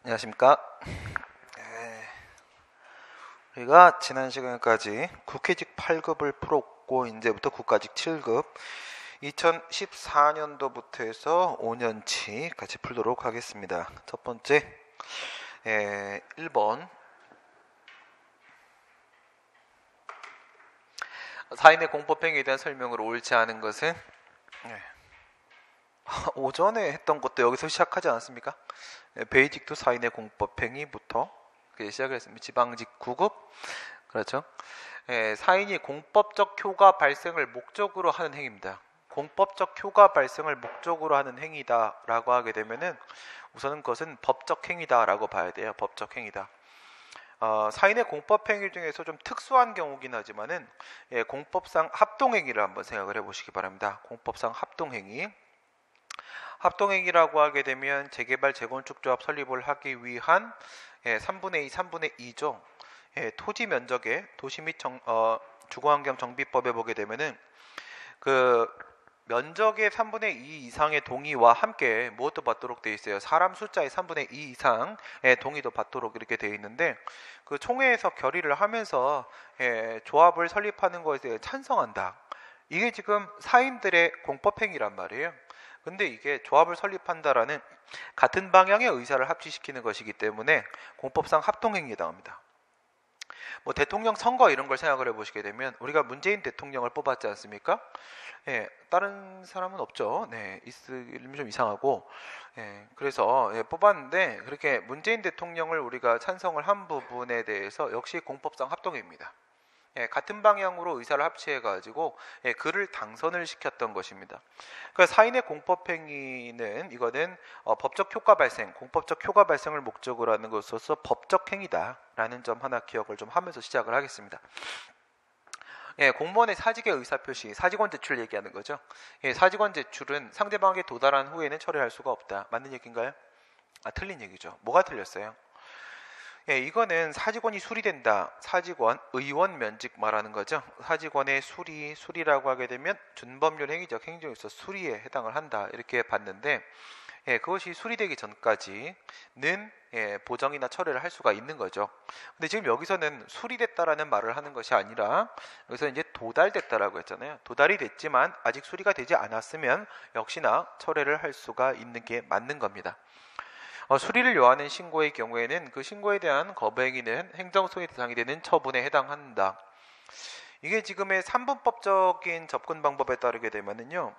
안녕하십니까. 우리가 지난 시간까지 국회직 8급을 풀었고 이제부터 국가직 7급 2014년도부터 해서 5년치 같이 풀도록 하겠습니다. 첫 번째 1번 사인의 공법행위에 대한 설명을 옳지 않은 것은 오전에 했던 것도 여기서 시작하지 않았습니까? 베이직도 사인의 공법행위부터 시작을 했습니다. 지방직 9급 그렇죠. 사인이 공법적 효과 발생을 목적으로 하는 행위입니다. 공법적 효과 발생을 목적으로 하는 행위다라고 하게 되면은 우선은 그것은 법적 행위다라고 봐야 돼요. 법적 행위다. 사인의 공법행위 중에서 좀 특수한 경우긴 하지만은 공법상 합동행위를 한번 생각을 해보시기 바랍니다. 공법상 합동행위. 합동행위라고 하게 되면 재개발 재건축 조합 설립을 하기 위한 3분의 2, 3분의 2죠. 토지 면적의 도시 및 주거환경 정비법에 보게 되면은 그 면적의 3분의 2 이상의 동의와 함께 무엇도 받도록 되어 있어요. 사람 숫자의 3분의 2 이상의 동의도 받도록 이렇게 되어 있는데 그 총회에서 결의를 하면서 조합을 설립하는 것에 대해 찬성한다. 이게 지금 사인들의 공법행위란 말이에요. 근데 이게 조합을 설립한다라는 같은 방향의 의사를 합치시키는 것이기 때문에 공법상 합동행위에 해당합니다. 뭐 대통령 선거 이런 걸 생각을 해보시게 되면 우리가 문재인 대통령을 뽑았지 않습니까? 다른 사람은 없죠. 있으면 좀 이상하고, 그래서 뽑았는데 그렇게 문재인 대통령을 우리가 찬성을 한 부분에 대해서 역시 공법상 합동행위입니다. 같은 방향으로 의사를 합치해가지고 그를 당선을 시켰던 것입니다. 그러니까 사인의 공법행위는 이거는 법적 효과 발생, 공법적 효과 발생을 목적으로 하는 것으로서 법적 행위다라는 점 하나 기억을 좀 하면서 시작을 하겠습니다. 공무원의 사직의 의사표시, 사직원 제출 얘기하는 거죠. 사직원 제출은 상대방에게 도달한 후에는 처리할 수가 없다. 맞는 얘기인가요? 틀린 얘기죠. 뭐가 틀렸어요? 이거는 사직원이 수리된다. 사직원, 의원 면직 말하는 거죠. 사직원의 수리라고 하게 되면 준법률 행위적 행정에 있어 수리에 해당을 한다. 이렇게 봤는데 그것이 수리되기 전까지는 보정이나 철회를 할 수가 있는 거죠. 근데 지금 여기서는 수리됐다라는 말을 하는 것이 아니라 여기서 이제 도달됐다라고 했잖아요. 도달이 됐지만 아직 수리가 되지 않았으면 역시나 철회를 할 수가 있는 게 맞는 겁니다. 수리를 요하는 신고의 경우에는 그 신고에 대한 거부행위는 행정소의 대상이 되는 처분에 해당한다. 이게 지금의 3분법적인 접근 방법에 따르게 되면은요.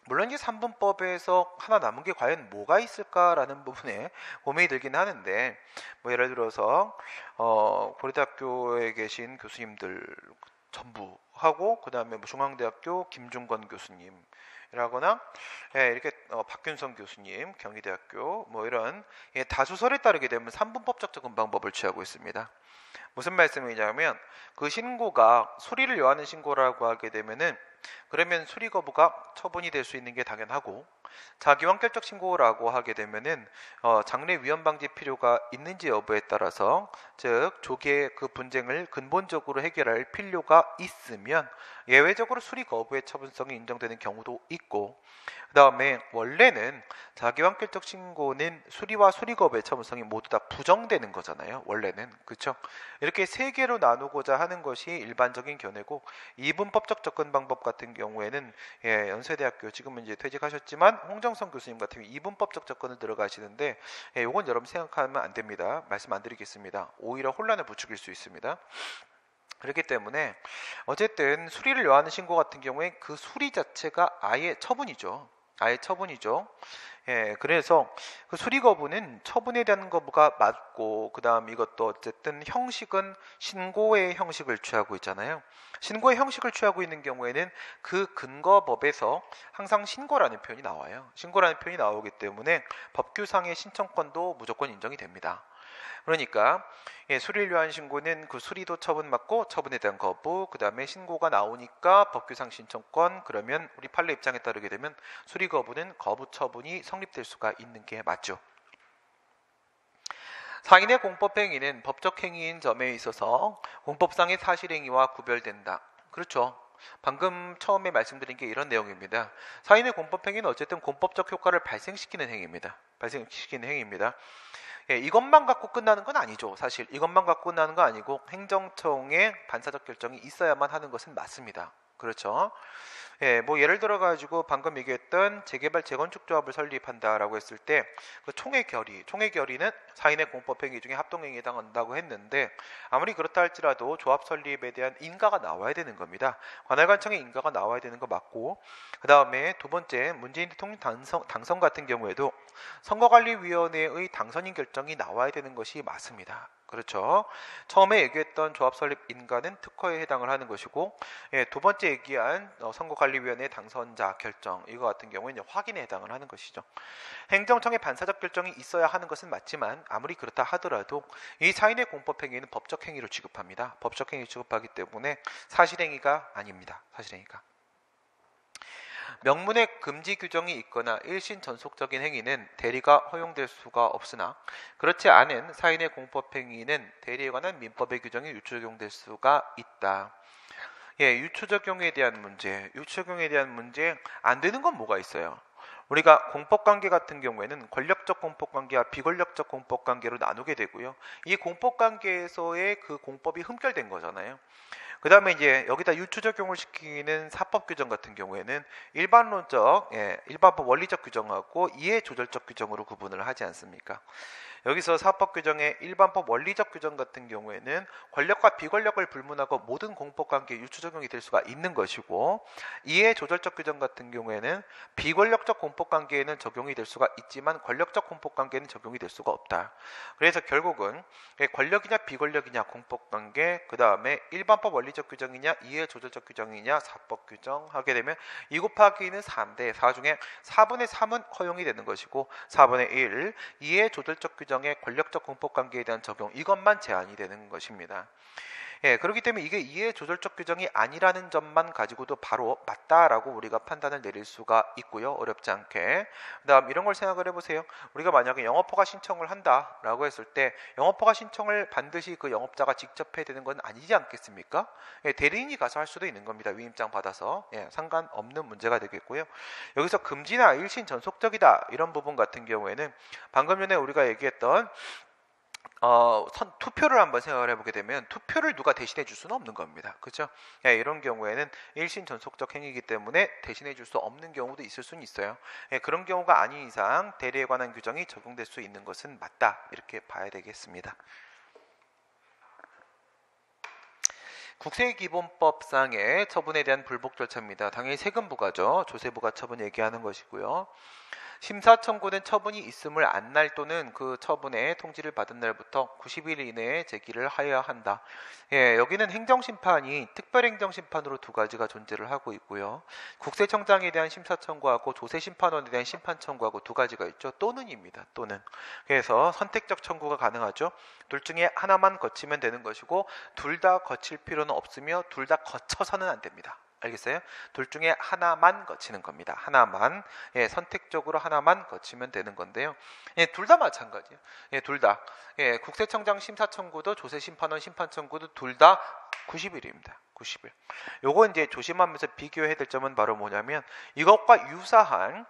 물론 이제 3분법에서 하나 남은 게 과연 뭐가 있을까라는 부분에 고민이 들긴 하는데 뭐 예를 들어서 고려대학교에 계신 교수님들 전부 하고 그 다음에 뭐 중앙대학교 김중건 교수님 라거나 이렇게 박균성 교수님 경희대학교 뭐 이런 다수설에 따르게 되면 3분법적 접근 방법을 취하고 있습니다. 무슨 말씀이냐면 그 신고가 수리를 요하는 신고라고 하게 되면은 그러면 수리 거부가 처분이 될 수 있는 게 당연하고 자기완결적 신고라고 하게 되면은 장래 위험 방지 필요가 있는지 여부에 따라서 즉 조기에 그 분쟁을 근본적으로 해결할 필요가 있으면 예외적으로 수리 거부의 처분성이 인정되는 경우도 있고 그 다음에 원래는 자기완결적 신고는 수리와 수리 거부의 처분성이 모두 다 부정되는 거잖아요. 원래는 그렇죠. 이렇게 세 개로 나누고자 하는 것이 일반적인 견해고 이분법적 접근 방법 같은 경우에는 연세대학교 지금은 이제 퇴직하셨지만 홍정성 교수님 같은 경우 이분법적 접근을 들어가시는데 이건 여러분 생각하면 안 됩니다. 말씀 안 드리겠습니다. 오히려 혼란을 부추길 수 있습니다. 그렇기 때문에 어쨌든 수리를 요하는 신고 같은 경우에 그 수리 자체가 아예 처분이죠. 그래서 그 수리 거부는 처분에 대한 거부가 맞고 그 다음 이것도 어쨌든 형식은 신고의 형식을 취하고 있잖아요. 신고의 형식을 취하고 있는 경우에는 그 근거법에서 항상 신고라는 표현이 나와요. 신고라는 표현이 나오기 때문에 법규상의 신청권도 무조건 인정이 됩니다. 그러니까 수리를 요한 신고는 그 수리도 처분받고 처분에 대한 거부 그 다음에 신고가 나오니까 법규상 신청권 그러면 우리 판례 입장에 따르게 되면 수리 거부는 거부 처분이 성립될 수가 있는 게 맞죠. 사인의 공법행위는 법적 행위인 점에 있어서 공법상의 사실행위와 구별된다. 그렇죠. 방금 처음에 말씀드린 게 이런 내용입니다. 사인의 공법행위는 어쨌든 공법적 효과를 발생시키는 행위입니다. 예, 이것만 갖고 끝나는 건 아니죠. 사실 이것만 갖고 끝나는 건 아니고 행정청의 반사적 결정이 있어야만 하는 것은 맞습니다. 그렇죠. 예, 뭐 예를 들어 가지고 방금 얘기했던 재개발 재건축 조합을 설립한다라고 했을 때 그 총회 결의는 사인의 공법 행위 중에 합동행위에 해당한다고 했는데 아무리 그렇다 할지라도 조합 설립에 대한 인가가 나와야 되는 겁니다. 관할관청의 인가가 나와야 되는 거 맞고 그 다음에 두 번째 문재인 대통령 당선 같은 경우에도 선거관리위원회의 당선인 결정이 나와야 되는 것이 맞습니다. 그렇죠. 처음에 얘기했던 조합 설립 인가는 특허에 해당을 하는 것이고 예, 두 번째 얘기한 선거관리위원회 당선자 결정 이거 같은 경우는 확인에 해당을 하는 것이죠. 행정청의 반사적 결정이 있어야 하는 것은 맞지만 아무리 그렇다 하더라도 이 사인의 공법행위는 법적 행위로 취급합니다. 법적 행위 취급하기 때문에 사실행위가 아닙니다. 사실행위가. 명문의 금지 규정이 있거나 일신 전속적인 행위는 대리가 허용될 수가 없으나 그렇지 않은 사인의 공법행위는 대리에 관한 민법의 규정이 유추적용될 수가 있다. 예, 유추적용에 대한 문제 안 되는 건 뭐가 있어요? 우리가 공법관계 같은 경우에는 권력적 공법관계와 비권력적 공법관계로 나누게 되고요. 이 공법관계에서의 그 공법이 흠결된 거잖아요. 그 다음에 이제 여기다 유추 적용을 시키는 사법 규정 같은 경우에는 일반법 원리적 규정하고 이해 조절적 규정으로 구분을 하지 않습니까? 여기서 사법 규정의 일반법 원리적 규정 같은 경우에는 권력과 비권력을 불문하고 모든 공법관계에 유추 적용이 될 수가 있는 것이고 이해 조절적 규정 같은 경우에는 비권력적 공법관계에는 적용이 될 수가 있지만 권력적 공법관계에는 적용이 될 수가 없다. 그래서 결국은 권력이냐 비권력이냐 공법관계 그 다음에 일반법 원리적 규정이냐 이해 조절적 규정이냐 사법 규정 하게 되면 2 곱하기는 4인데 4 중에 4분의 3은 허용이 되는 것이고 4분의 1 이해 조절적 규정의 권력적 공법관계에 대한 적용 이것만 제한이 되는 것입니다. 예, 그렇기 때문에 이게 이해 조절적 규정이 아니라는 점만 가지고도 바로 맞다라고 우리가 판단을 내릴 수가 있고요. 어렵지 않게. 그다음 이런 걸 생각을 해보세요. 우리가 만약에 영업허가 신청을 한다라고 했을 때 영업허가 신청을 반드시 그 영업자가 직접 해야 되는 건 아니지 않겠습니까? 예, 대리인이 가서 할 수도 있는 겁니다. 위임장 받아서. 예, 상관없는 문제가 되겠고요. 여기서 금지나 일신 전속적이다 이런 부분 같은 경우에는 방금 전에 우리가 얘기했던 투표를 한번 생각을 해보게 되면 투표를 누가 대신해 줄 수는 없는 겁니다. 그렇죠? 예, 이런 경우에는 일신 전속적 행위이기 때문에 대신해 줄 수 없는 경우도 있을 수는 있어요. 예, 그런 경우가 아닌 이상 대리에 관한 규정이 적용될 수 있는 것은 맞다. 이렇게 봐야 되겠습니다. 국세기본법상의 처분에 대한 불복 절차입니다. 당연히 세금부가죠. 조세부가 처분 얘기하는 것이고요. 심사 청구는 처분이 있음을 안 날 또는 그 처분의 통지를 받은 날부터 90일 이내에 제기를 하여야 한다. 예, 여기는 행정심판이 특별행정심판으로 두 가지가 존재를 하고 있고요. 국세청장에 대한 심사 청구하고 조세심판원에 대한 심판 청구하고 두 가지가 있죠. 또는입니다. 또는. 그래서 선택적 청구가 가능하죠. 둘 중에 하나만 거치면 되는 것이고 둘 다 거칠 필요는 없으며 둘 다 거쳐서는 안 됩니다. 알겠어요? 둘 중에 하나만 거치는 겁니다. 하나만. 예, 선택적으로 하나만 거치면 되는 건데요. 예, 둘 다 마찬가지예요. 예, 둘 다. 예, 국세청장 심사 청구도 조세심판원 심판 청구도 둘 다 90일입니다. 90일. 요거 이제 조심하면서 비교해야 될 점은 바로 뭐냐면 이것과 유사한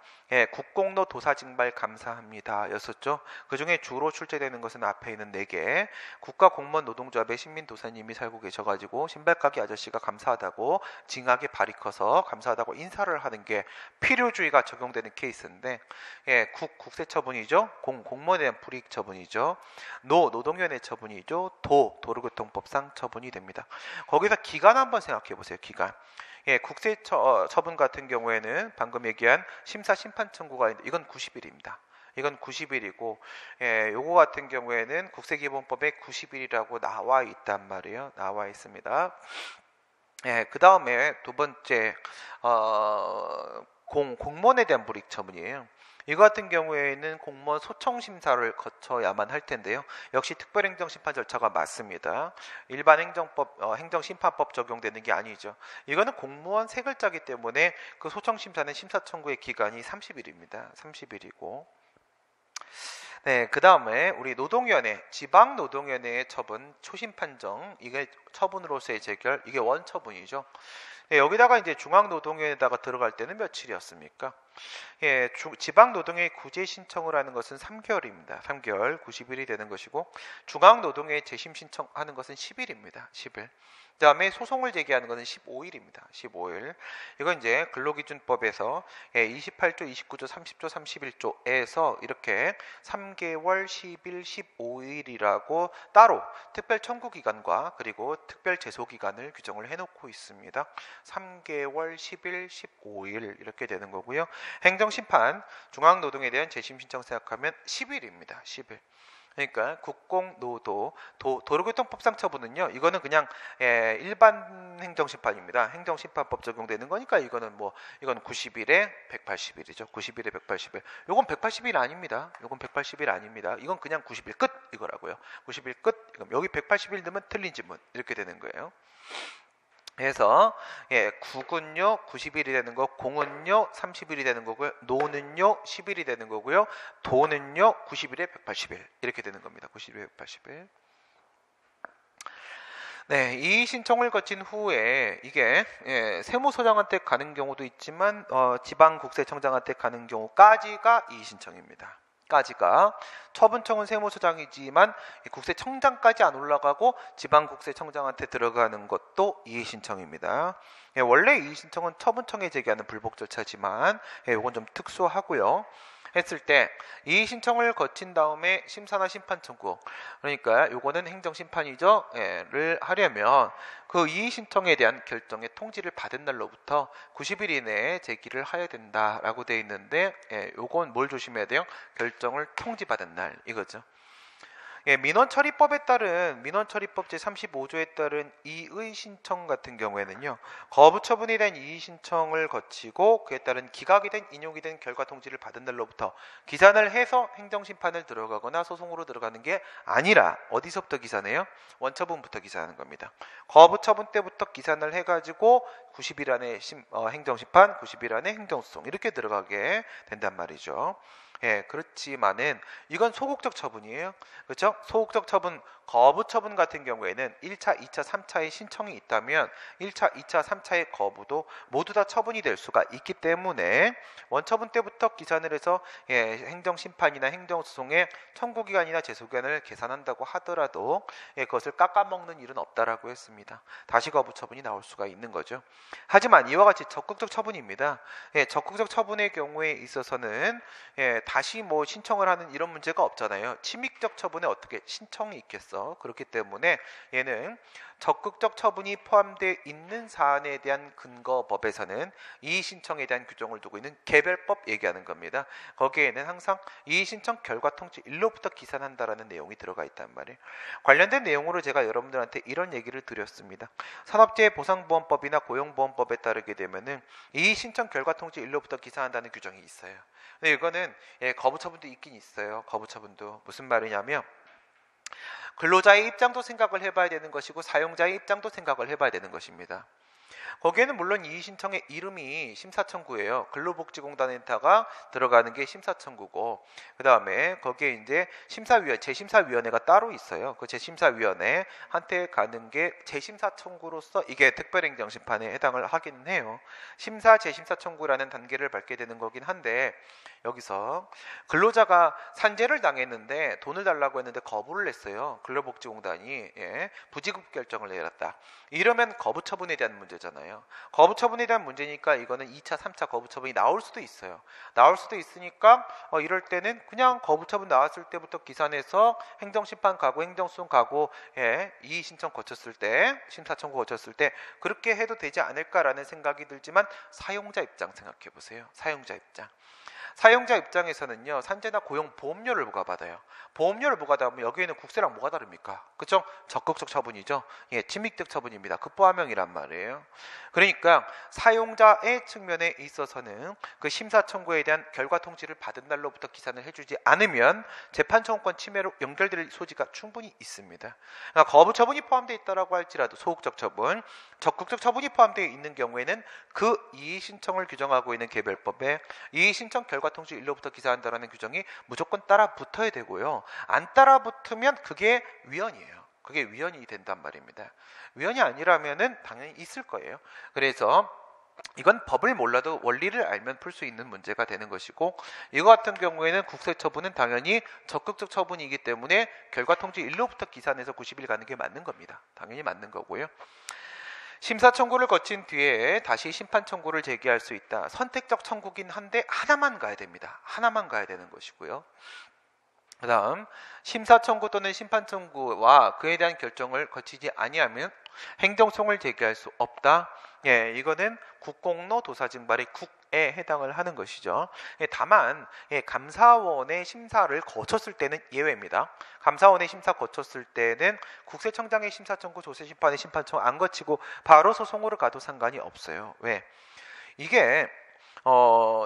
국공로 도사징발 감사합니다 였었죠. 그 중에 주로 출제되는 것은 앞에 있는 4개. 국가공무원 노동조합의 신민도사님이 살고 계셔가지고 신발가게 아저씨가 감사하다고 징하게 발이 커서 감사하다고 인사를 하는 게 필요주의가 적용되는 케이스인데 국세처분이죠. 공무원에 대한 불이익 처분이죠. 노동위원회 처분이죠. 도로교통법상 처분이 됩니다. 거기서 기간 한번 생각해 보세요. 기간. 예, 국세 처분 같은 경우에는 방금 얘기한 심사 심판 청구가 있는데 이건 90일입니다. 이건 90일이고 요거 같은 경우에는 국세기본법에 90일이라고 나와 있단 말이에요. 나와 있습니다. 예, 그 다음에 두 번째 공무원에 대한 불이익 처분이에요. 이거 같은 경우에는 공무원 소청 심사를 거쳐야만 할 텐데요. 역시 특별행정심판 절차가 맞습니다. 일반 행정심판법 적용되는 게 아니죠. 이거는 공무원 세 글자이기 때문에 그 소청 심사는 심사 청구의 기간이 30일입니다. 30일이고. 네, 그 다음에 우리 노동위원회, 지방노동위원회의 처분, 초심 판정, 이게 처분으로서의 재결, 이게 원처분이죠. 여기다가 이제 중앙노동위에다가 들어갈 때는 며칠이었습니까? 지방노동회 구제 신청을 하는 것은 3개월입니다. 3개월 90일이 되는 것이고 중앙노동회 재심 신청하는 것은 10일입니다. 10일. 그 다음에 소송을 제기하는 것은 15일입니다. 15일. 이건 이제 근로기준법에서 28조, 29조, 30조, 31조에서 이렇게 3개월, 10일, 15일이라고 따로 특별 청구기간과 그리고 특별 제소기간을 규정을 해놓고 있습니다. 3개월, 10일, 15일 이렇게 되는 거고요. 행정심판, 중앙노동에 대한 재심 신청 생각하면 10일입니다. 10일. 그러니까 도로교통법상 처분은요, 이거는 그냥 일반 행정심판입니다. 행정심판법 적용되는 거니까 이거는 이건 90일에 180일이죠. 90일에 180일. 요건 180일 아닙니다. 요건 180일 아닙니다. 이건 그냥 90일 끝 이거라고요. 90일 끝. 여기 180일 넣으면 틀린 지문 이렇게 되는 거예요. 그래서 국은요 90일이 되는 거, 공은요 30일이 되는 거고요, 노는요 10일이 되는 거고요, 도는요 90일에 180일 이렇게 되는 겁니다. 90일에 180일. 네, 이 신청을 거친 후에 이게 세무서장한테 가는 경우도 있지만 지방국세청장한테 가는 경우까지가 이 신청입니다. 까지가 처분청은 세무서장이지만 국세청장까지 안 올라가고 지방국세청장한테 들어가는 것도 이의신청입니다. 원래 이의신청은 처분청에 제기하는 불복 절차지만 이건 좀 특수하고요. 했을 때 이의신청을 거친 다음에 심사나 심판 청구, 그러니까 요거는 행정심판이죠. 를 하려면 그 이의신청에 대한 결정의 통지를 받은 날로부터 90일 이내에 제기를 해야 된다라고 되어 있는데 요건 뭘 조심해야 돼요? 결정을 통지받은 날 이거죠. 민원처리법에 따른 민원처리법 제35조에 따른 이의신청 같은 경우에는요, 거부처분에 대한 이의신청을 거치고 그에 따른 기각이든 인용이든 결과 통지를 받은 날로부터 기산을 해서 행정심판을 들어가거나 소송으로 들어가는 게 아니라 어디서부터 기산해요? 원처분부터 기산하는 겁니다. 거부처분 때부터 기산을 해가지고 90일 안에 행정심판, 90일 안에 행정소송 이렇게 들어가게 된단 말이죠. 그렇지만은 이건 소극적 처분이에요. 그렇죠? 소극적 처분, 거부 처분 같은 경우에는 1차, 2차, 3차의 신청이 있다면 1차, 2차, 3차의 거부도 모두 다 처분이 될 수가 있기 때문에 원처분 때부터 기산을 해서 행정심판이나 행정소송의 청구기간이나 제소기간을 계산한다고 하더라도 그것을 깎아먹는 일은 없다라고 했습니다. 다시 거부 처분이 나올 수가 있는 거죠. 하지만 이와 같이 적극적 처분입니다. 적극적 처분의 경우에 있어서는 다시 신청을 하는 이런 문제가 없잖아요. 침익적 처분에 어떻게 신청이 있겠어? 그렇기 때문에 얘는 적극적 처분이 포함되어 있는 사안에 대한 근거법에서는 이의신청에 대한 규정을 두고 있는 개별법 얘기하는 겁니다. 거기에는 항상 이의신청 결과 통지 일로부터 기산한다라는 내용이 들어가 있단 말이에요. 관련된 내용으로 제가 여러분들한테 이런 얘기를 드렸습니다. 산업재해보상보험법이나 고용보험법에 따르게 되면은 이의신청 결과 통지 일로부터 기산한다는 규정이 있어요. 근데 이거는 거부처분도 있긴 있어요. 거부처분도 무슨 말이냐면 근로자의 입장도 생각을 해봐야 되는 것이고 사용자의 입장도 생각을 해봐야 되는 것입니다. 거기에는 물론 이의신청의 이름이 심사청구예요. 근로복지공단에다가 들어가는 게 심사청구고, 그 다음에 거기에 이제 재심사위원회가 따로 있어요. 그 재심사위원회한테 가는 게 재심사청구로서 이게 특별행정심판에 해당을 하긴 해요. 심사, 재심사청구라는 단계를 밟게 되는 거긴 한데, 여기서 근로자가 산재를 당했는데 돈을 달라고 했는데 거부를 했어요. 근로복지공단이 부지급 결정을 내렸다. 이러면 거부처분에 대한 문제잖아요. 거부처분에 대한 문제니까 이거는 2차, 3차 거부처분이 나올 수도 있어요. 나올 수도 있으니까 이럴 때는 그냥 거부처분 나왔을 때부터 기산해서 행정심판 가고 행정소송 가고 이의신청 거쳤을 때, 심사청구 거쳤을 때 그렇게 해도 되지 않을까라는 생각이 들지만 사용자 입장 생각해 보세요. 사용자 입장. 사용자 입장에서는요, 산재나 고용 보험료를 부과받아요. 보험료를 부과받으면 여기에는 국세랑 뭐가 다릅니까? 그쵸? 적극적 처분이죠. 침익적 처분입니다. 급부하명이란 말이에요. 그러니까 사용자의 측면에 있어서는 그 심사 청구에 대한 결과 통지를 받은 날로부터 기산을 해주지 않으면 재판 청구권 침해로 연결될 소지가 충분히 있습니다. 그러니까 거부 처분이 포함되어 있다라고 할지라도 소극적 처분, 적극적 처분이 포함되어 있는 경우에는 그 이의 신청을 규정하고 있는 개별법에 이의 신청 결과 통지 일로부터 기사한다라는 규정이 무조건 따라 붙어야 되고요. 안 따라 붙으면 그게 위헌이에요. 그게 위헌이 된단 말입니다. 위헌이 아니라면은 당연히 있을 거예요. 그래서 이건 법을 몰라도 원리를 알면 풀 수 있는 문제가 되는 것이고, 이거 같은 경우에는 국세처분은 당연히 적극적 처분이기 때문에 결과통지 일로부터 기산해서 90일 가는 게 맞는 겁니다. 당연히 맞는 거고요. 심사 청구를 거친 뒤에 다시 심판 청구를 제기할 수 있다. 선택적 청구긴 한데 하나만 가야 됩니다. 하나만 가야 되는 것이고요. 그 다음 심사 청구 또는 심판 청구와 그에 대한 결정을 거치지 아니하면 행정소송을 제기할 수 없다. 예, 이거는 국공로 도사증발의 국에 해당을 하는 것이죠. 예, 다만 감사원의 심사를 거쳤을 때는 예외입니다. 감사원의 심사 거쳤을 때는 국세청장의 심사 청구, 조세심판의 심판 청구 안 거치고 바로 소송으로 가도 상관이 없어요. 왜? 이게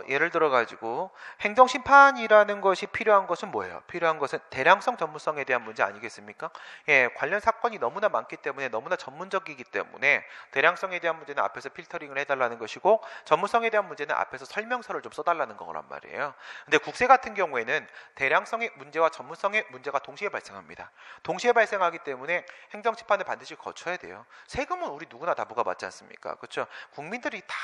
예를 들어 가지고 행정심판이라는 것이 필요한 것은 뭐예요? 필요한 것은 대량성 전문성에 대한 문제 아니겠습니까? 예, 관련 사건이 너무나 많기 때문에 너무나 전문적이기 때문에 대량성에 대한 문제는 앞에서 필터링을 해달라는 것이고, 전문성에 대한 문제는 앞에서 설명서를 좀 써달라는 거란 말이에요. 근데 국세 같은 경우에는 대량성의 문제와 전문성의 문제가 동시에 발생합니다. 동시에 발생하기 때문에 행정심판을 반드시 거쳐야 돼요. 세금은 우리 누구나 다 부과받지 않습니까? 그렇죠? 국민들이 다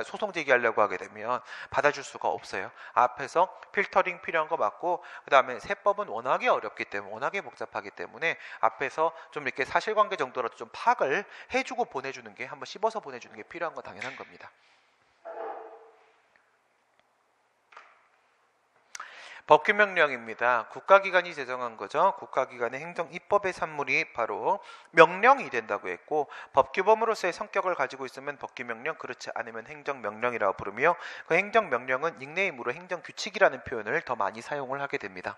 소송 제기하려고 하게 되면 받아줄 수가 없어요. 앞에서 필터링 필요한 거 맞고, 그 다음에 세법은 워낙에 어렵기 때문에, 워낙에 복잡하기 때문에 앞에서 좀 이렇게 사실관계 정도라도 좀 파악을 해주고 보내주는 게, 한번 씹어서 보내주는 게 필요한 건 당연한 겁니다. 법규명령입니다. 국가기관이 제정한 거죠. 국가기관의 행정입법의 산물이 바로 명령이 된다고 했고, 법규범으로서의 성격을 가지고 있으면 법규명령, 그렇지 않으면 행정명령이라고 부르며, 그 행정명령은 닉네임으로 행정규칙이라는 표현을 더 많이 사용을 하게 됩니다.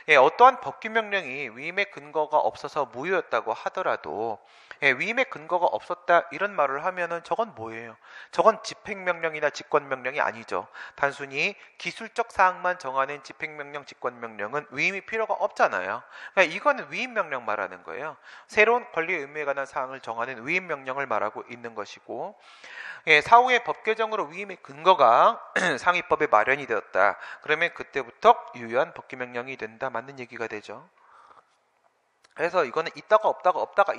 예, 어떠한 법규명령이 위임의 근거가 없어서 무효였다고 하더라도, 위임의 근거가 없었다 이런 말을 하면은 저건 뭐예요? 저건 집행명령이나 직권명령이 아니죠. 단순히 기술적 사항만 정하는 집행명령, 직권명령은 위임이 필요가 없잖아요. 그러니까 이거는 위임명령 말하는 거예요. 새로운 권리 의무에 관한 사항을 정하는 위임명령을 말하고 있는 것이고, 사후에 법 개정으로 위임의 근거가 상위법에 마련이 되었다. 그러면 그때부터 유효한 법규명령이 된다. 맞는 얘기가 되죠. 그래서 이거는 있다가 없다가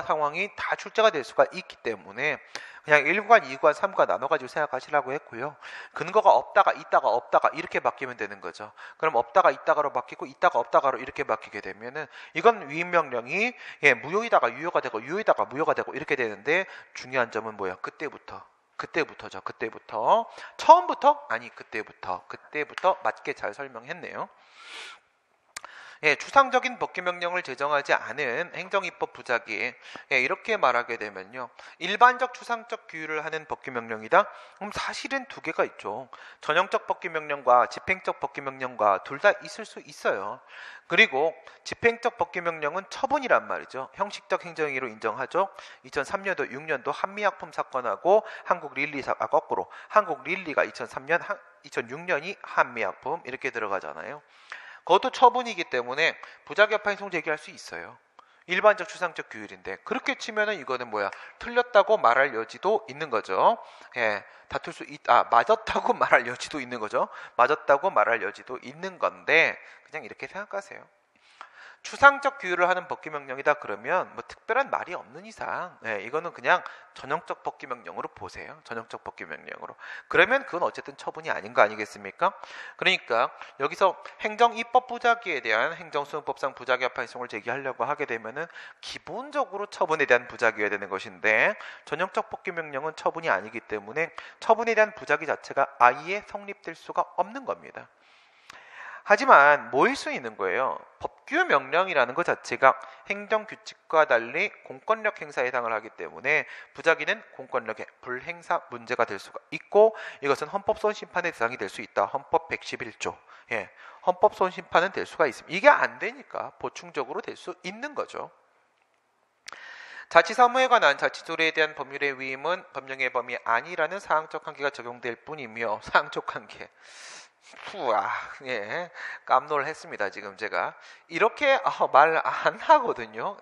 상황이 다 출제가 될 수가 있기 때문에 그냥 1구간, 2구간, 3구간 나눠가지고 생각하시라고 했고요. 근거가 없다가 이렇게 바뀌면 되는 거죠. 그럼 없다가 있다가로 바뀌고 있다가 없다가로 이렇게 바뀌게 되면은 이건 위임명령이 무효이다가 유효가 되고 유효이다가 무효가 되고 이렇게 되는데, 중요한 점은 뭐예요? 그때부터죠. 처음부터? 아니, 그때부터 맞게 잘 설명했네요. 추상적인 법규명령을 제정하지 않은 행정입법 부작위, 이렇게 말하게 되면요, 일반적 추상적 규율을 하는 법규명령이다? 그럼 사실은 두 개가 있죠. 전형적 법규명령과 집행적 법규명령과 둘 다 있을 수 있어요. 그리고 집행적 법규명령은 처분이란 말이죠. 형식적 행정행위로 인정하죠. 2003년도 6년도 한미약품 사건하고 거꾸로 한국 릴리가 2003년 2006년이 한미약품 이렇게 들어가잖아요. 그것도 처분이기 때문에 부작위 파행송 제기할 수 있어요. 일반적 추상적 규율인데, 그렇게 치면은 이거는 틀렸다고 말할 여지도 있는 거죠. 맞았다고 말할 여지도 있는 거죠. 맞았다고 말할 여지도 있는 건데, 그냥 이렇게 생각하세요. 추상적 규율을 하는 법규명령이다 그러면 특별한 말이 없는 이상 이거는 그냥 전형적 법규명령으로 보세요. 전형적 법규명령으로. 그러면 그건 어쨌든 처분이 아닌 거 아니겠습니까? 그러니까 여기서 행정입법 부작위에 대한 행정수행법상 부작위 파행송을 제기하려고 하게 되면은 기본적으로 처분에 대한 부작위여야 되는 것인데, 전형적 법규명령은 처분이 아니기 때문에 처분에 대한 부작위 자체가 아예 성립될 수가 없는 겁니다. 하지만 뭐일 수 있는 거예요? 법규명령이라는 것 자체가 행정규칙과 달리 공권력 행사에 해당을 하기 때문에 부작위는 공권력의 불행사 문제가 될 수가 있고, 이것은 헌법소원심판의 대상이 될 수 있다. 헌법 111조. 헌법소원심판은 될 수가 있습니다. 이게 안 되니까 보충적으로 될 수 있는 거죠. 자치사무에 관한 자치조례에 대한 법률의 위임은 법령의 범위 아니라는 사항적 한계가 적용될 뿐이며, 사항적 한계. 깜놀했습니다. 지금 제가 이렇게 말 안 하거든요.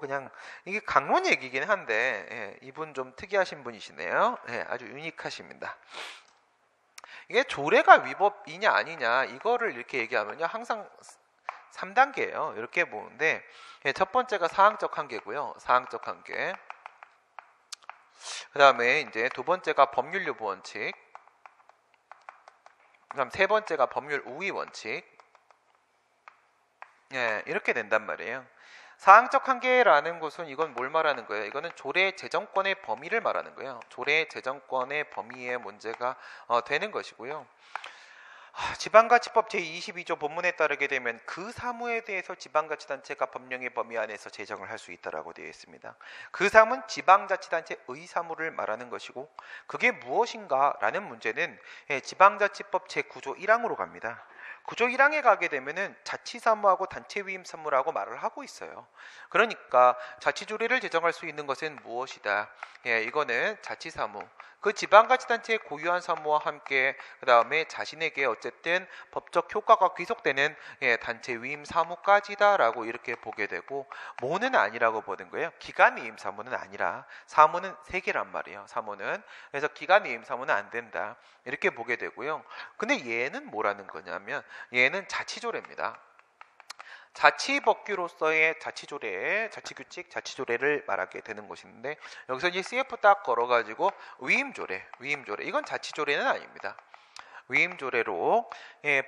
그냥 이게 강론 얘기긴 한데, 이분 좀 특이하신 분이시네요. 아주 유니크하십니다. 이게 조례가 위법이냐 아니냐 이거를 이렇게 얘기하면요, 항상 3단계예요. 이렇게 보는데 첫 번째가 사항적 한계고요. 사항적 한계. 그 다음에 이제 두 번째가 법률 유보 원칙. 그다음 세 번째가 법률 우위 원칙. 이렇게 된단 말이에요. 사항적 한계라는 것은 이건 뭘 말하는 거예요? 이거는 조례 재정권의 범위를 말하는 거예요. 조례 재정권의 범위에 문제가 되는 것이고요. 지방자치법 제22조 본문에 따르게 되면 그 사무에 대해서 지방자치단체가 법령의 범위 안에서 제정을 할 수 있다라고 되어 있습니다. 그 사무는 지방자치단체의 사무를 말하는 것이고 그게 무엇인가라는 문제는 지방자치법 제9조 1항으로 갑니다. 9조 1항에 가게 되면은 자치사무하고 단체위임사무라고 말을 하고 있어요. 그러니까 자치조례를 제정할 수 있는 것은 무엇이다? 이거는 자치사무. 그 지방자치단체의 고유한 사무와 함께 그 다음에 자신에게 어쨌든 법적 효과가 귀속되는 단체위임 사무까지다라고 이렇게 보게 되고 뭐는 아니라고 보는 거예요. 기간위임 사무는 아니라 사무는 3개란 말이에요. 사무는 그래서 기간위임 사무는 안 된다 이렇게 보게 되고요. 근데 얘는 뭐라는 거냐면 얘는 자치조례입니다. 자치법규로서의 자치조례, 자치규칙, 자치조례를 말하게 되는 것인데 여기서 이제 CF 딱 걸어가지고 위임조례 이건 자치조례는 아닙니다. 위임조례로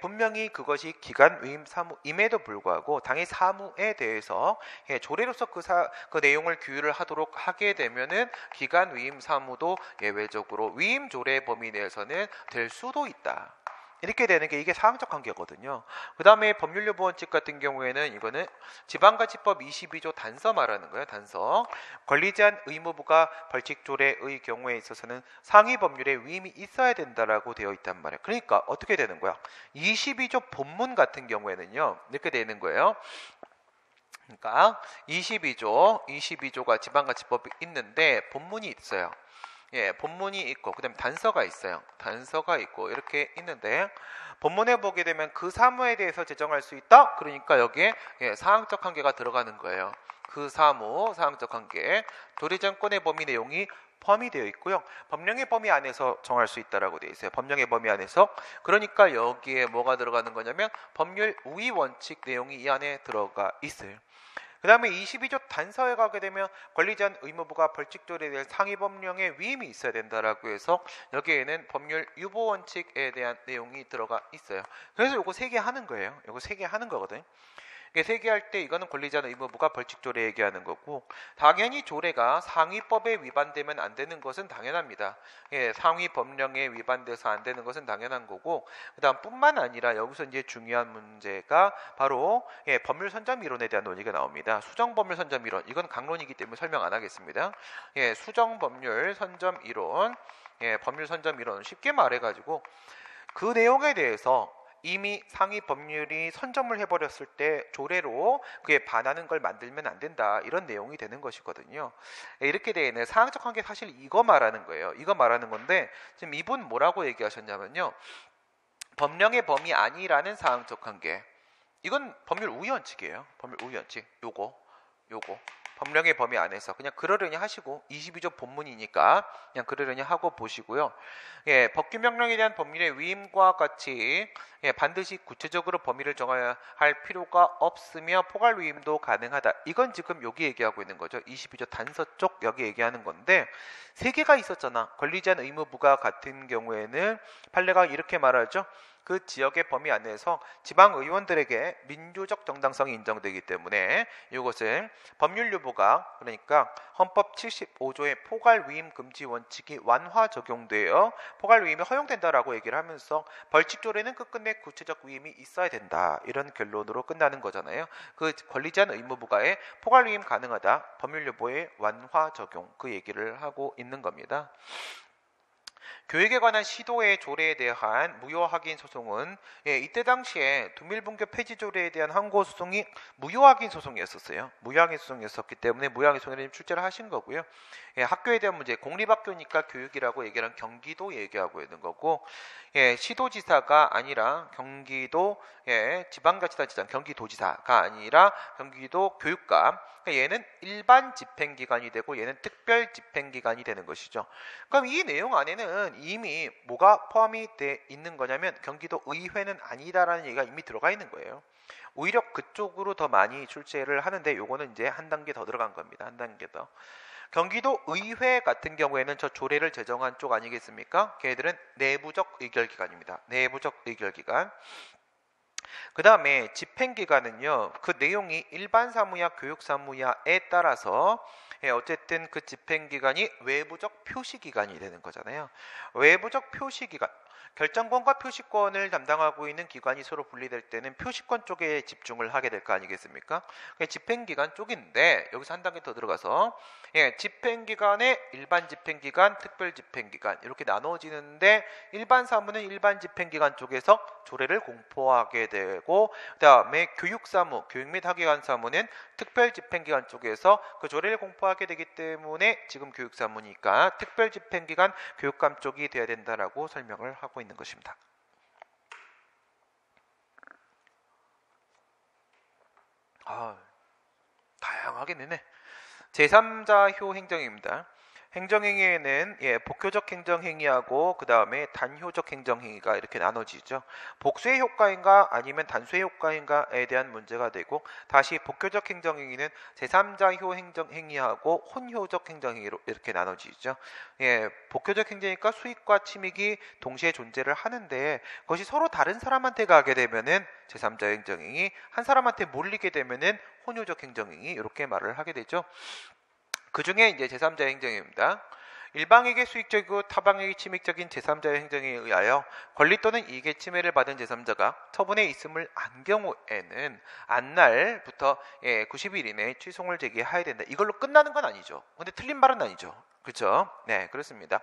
분명히 그것이 기간 위임 사무임에도 불구하고 당의 사무에 대해서 조례로서 그 내용을 규율을 하도록 하게 되면은 기간 위임 사무도 예외적으로 위임조례 범위 내에서는 될 수도 있다. 이렇게 되는 게 이게 사항적 한계거든요. 그 다음에 법률유보 원칙 같은 경우에는 이거는 지방자치법 22조 단서 말하는 거예요. 단서. 권리제한 의무부가 벌칙조례의 경우에 있어서는 상위 법률에 위임이 있어야 된다라고 되어 있단 말이에요. 그러니까 어떻게 되는 거야? 22조 본문 같은 경우에는요. 이렇게 되는 거예요. 그러니까 22조가 지방자치법이 있는데 본문이 있어요. 본문이 있고 그다음에 단서가 있어요. 단서가 있고 이렇게 있는데 본문에 보게 되면 그 사무에 대해서 제정할 수 있다. 그러니까 여기에 사항적 한계가 들어가는 거예요. 그 사무 사항적 한계 조례정권의 범위 내용이 포함되어 있고요. 법령의 범위 안에서 정할 수 있다라고 되어 있어요. 법령의 범위 안에서. 그러니까 여기에 뭐가 들어가는 거냐면 법률 우위 원칙 내용이 이 안에 들어가 있어요. 그 다음에 22조 단서에 가게 되면 권리제한 의무부가 벌칙조례에 대한 상위 법령에 위임이 있어야 된다라고 해서 여기에는 법률 유보 원칙에 대한 내용이 들어가 있어요. 그래서 요거 3개 하는 거예요. 요거 3개 하는 거거든요. 이게 3개 할 때 이거는 권리제한 의무부가 벌칙조례 얘기하는 거고 당연히 조례가 상위법에 위반되면 안 되는 것은 당연합니다. 상위 법령에 위반돼서 안 되는 것은 당연한 거고 그다음 뿐만 아니라 여기서 이제 중요한 문제가 바로 법률 선점 이론에 대한 논의가 나옵니다. 수정 법률 선점 이론 이건 강론이기 때문에 설명 안 하겠습니다. 수정 법률 선점 이론 법률 선점 이론 쉽게 말해가지고 그 내용에 대해서 이미 상위 법률이 선점을 해버렸을 때 조례로 그에 반하는 걸 만들면 안 된다 이런 내용이 되는 것이거든요. 이렇게 되는 사항적 한계 사실 이거 말하는 거예요. 이거 말하는 건데 지금 이분 뭐라고 얘기하셨냐면요. 법령의 범위 아니라는 사항적 한계 이건 법률 우위 원칙이에요. 법률 우위 원칙 요거 법령의 범위 안에서 그냥 그러려니 하시고 22조 본문이니까 그냥 그러려니 하고 보시고요. 법규명령에 대한 법률의 위임과 같이 반드시 구체적으로 범위를 정해야 할 필요가 없으며 포괄 위임도 가능하다. 이건 지금 여기 얘기하고 있는 거죠. 22조 단서 쪽 여기 얘기하는 건데 3개가 있었잖아. 권리제한 의무부가 같은 경우에는 판례가 이렇게 말하죠. 그 지역의 범위 안에서 지방의원들에게 민주적 정당성이 인정되기 때문에 이것은 법률유보가 그러니까 헌법 75조의 포괄위임 금지 원칙이 완화 적용되어 포괄위임이 허용된다라고 얘기를 하면서 벌칙조례는 끝끝내 구체적 위임이 있어야 된다 이런 결론으로 끝나는 거잖아요. 그 권리제한 의무부가의 포괄위임 가능하다 법률유보의 완화 적용 그 얘기를 하고 있는 겁니다. 교육에 관한 시도의 조례에 대한 무효 확인 소송은 이때 당시에 둔밀분교 폐지 조례에 대한 항고 소송이 무효 확인 소송이었었어요. 무효 확인 소송이었었기 때문에 무효 확인 소송을 출제를 하신 거고요. 학교에 대한 문제, 공립학 학교니까 교육이라고 얘기하는 경기도 얘기하고 있는 거고, 시도지사가 아니라 경기도 지방자치단체장 경기도지사가 아니라 경기도 교육감. 그러니까 얘는 일반 집행기관이 되고 얘는 특별 집행기관이 되는 것이죠. 그럼 이 내용 안에는 이미 뭐가 포함이 돼 있는 거냐면 경기도 의회는 아니다라는 얘기가 이미 들어가 있는 거예요. 오히려 그쪽으로 더 많이 출제를 하는데 요거는 이제 한 단계 더 들어간 겁니다. 한 단계 더. 경기도 의회 같은 경우에는 저 조례를 제정한 쪽 아니겠습니까? 걔들은 내부적 의결기관입니다. 내부적 의결기관. 그 다음에 집행기관은요, 그 내용이 일반 사무야, 교육 사무야에 따라서 어쨌든 그 집행기관이 외부적 표시기관이 되는 거잖아요. 외부적 표시기관. 결정권과 표시권을 담당하고 있는 기관이 서로 분리될 때는 표시권 쪽에 집중을 하게 될 거 아니겠습니까? 집행기관 쪽인데 여기서 한 단계 더 들어가서 집행기관의 일반 집행기관, 특별 집행기관 이렇게 나눠지는데 일반 사무는 일반 집행기관 쪽에서 조례를 공포하게 되고 그다음에 교육사무, 교육 및 학예관 사무는 특별 집행기관 쪽에서 그 조례를 공포하게 되기 때문에 지금 교육사무니까 특별 집행기관, 교육감 쪽이 돼야 된다라고 설명을 하고 있는 것입니다. 다양하게 내네. 제3자효 행정입니다. 행정행위에는 복효적 행정행위하고 그 다음에 단효적 행정행위가 이렇게 나눠지죠. 복수의 효과인가 아니면 단수의 효과인가에 대한 문제가 되고 다시 복효적 행정행위는 제3자효 행정행위하고 혼효적 행정행위로 이렇게 나눠지죠. 복효적 행정이니까 수익과 침익이 동시에 존재를 하는데 그것이 서로 다른 사람한테 가게 되면은 제3자 행정행위, 한 사람한테 몰리게 되면은 혼효적 행정행위 이렇게 말을 하게 되죠. 그 중에 이제 제3자 행정입니다. 일방에게 수익적이고 타방에게 침익적인 제3자의 행정에 의하여 권리 또는 이익의 침해를 받은 제3자가 처분에 있음을 안 경우에는 안날부터 90일 이내에 취소를 제기해야 된다. 이걸로 끝나는 건 아니죠. 근데 틀린 말은 아니죠. 그렇죠? 네, 그렇습니다.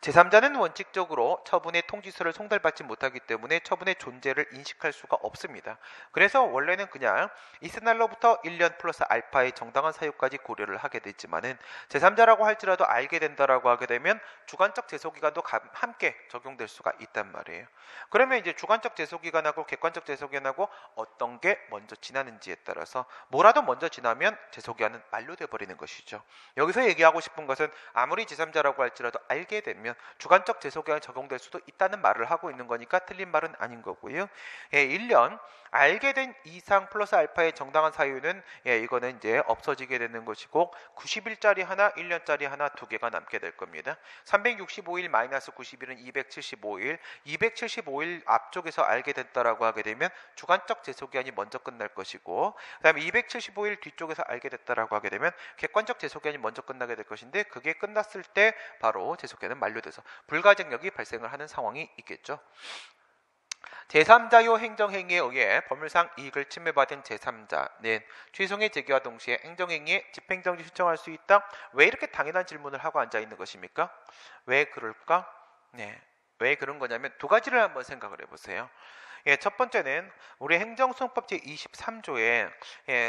제3자는 원칙적으로 처분의 통지서를 송달받지 못하기 때문에 처분의 존재를 인식할 수가 없습니다. 그래서 원래는 그냥 있은 날로부터 1년 플러스 알파의 정당한 사유까지 고려를 하게 됐지만은 제3자라고 할지라도 알게 된다라고 하게 되면 주관적 제소기간도 함께 적용될 수가 있단 말이에요. 그러면 이제 주관적 제소기간하고 객관적 제소기간하고 어떤 게 먼저 지나는지에 따라서 뭐라도 먼저 지나면 제소기간은 만료돼 버리는 것이죠. 여기서 얘기하고 싶은 것은 아무리 제3자라고 할지라도 알게 되면 주관적 제소기간이 적용될 수도 있다는 말을 하고 있는 거니까 틀린 말은 아닌 거고요. 1년 알게 된 이상 플러스 알파의 정당한 사유는 이거는 이제 없어지게 되는 것이고 90일짜리 하나, 1년짜리 하나 두 개가 남게 될 겁니다. 365일 마이너스 90일은 275일, 275일 앞쪽에서 알게 됐다라고 하게 되면 주관적 제소기간이 먼저 끝날 것이고 그다음에 275일 뒤쪽에서 알게 됐다라고 하게 되면 객관적 제소기간이 먼저 끝나게 될 것인데 그게 끝났을 때 바로 제소기간은 만료돼서 불가증력이 발생을 하는 상황이 있겠죠. 제3자요 행정행위에 의해 법률상 이익을 침해받은 제3자는 취소의 제기와 동시에 행정행위에 집행정지 신청할 수 있다. 왜 이렇게 당연한 질문을 하고 앉아있는 것입니까? 왜 그럴까? 왜 그런 거냐면 두 가지를 한번 생각을 해보세요. 첫 번째는 우리 행정소송법 제23조에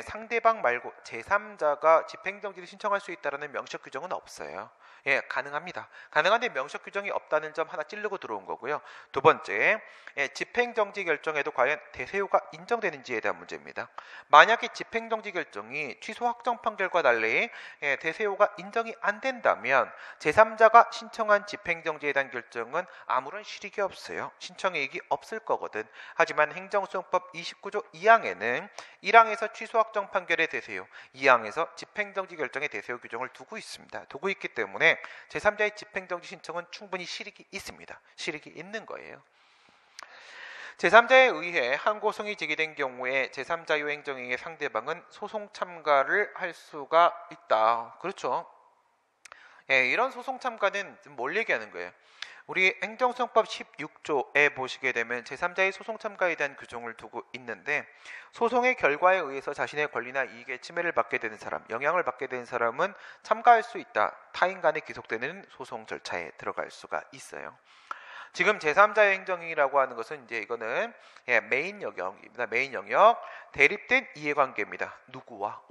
상대방 말고 제3자가 집행정지를 신청할 수 있다는 명시적 규정은 없어요. 가능합니다. 가능한데 명시적 규정이 없다는 점 하나 찌르고 들어온 거고요. 두 번째, 집행정지 결정에도 과연 대세효가 인정되는지에 대한 문제입니다. 만약에 집행정지 결정이 취소 확정 판결과 달리 대세효가 인정이 안 된다면 제3자가 신청한 집행정지에 대한 결정은 아무런 실익이 없어요. 신청이익이 없을 거거든. 하지만 행정소송법 29조 2항에는 1항에서 취소 확정 판결의 대세효, 2항에서 집행정지 결정의 대세효 규정을 두고 있습니다. 두고 있기 때문에 제3자의 집행정지 신청은 충분히 실익이 있습니다. 실익이 있는 거예요. 제3자에 의해 항고성이 제기된 경우에 제3자요 행정행위의 상대방은 소송 참가를 할 수가 있다. 그렇죠? 이런 소송 참가는 뭘 얘기하는 거예요? 우리 행정소송법 16조에 보시게 되면 제3자의 소송 참가에 대한 규정을 두고 있는데 소송의 결과에 의해서 자신의 권리나 이익에 침해를 받게 되는 사람, 영향을 받게 되는 사람은 참가할 수 있다. 타인 간에 기속되는 소송 절차에 들어갈 수가 있어요. 지금 제3자의 행정행위라고 하는 것은 이제 이거는 메인 영역입니다. 메인 영역. 대립된 이해관계입니다. 누구와?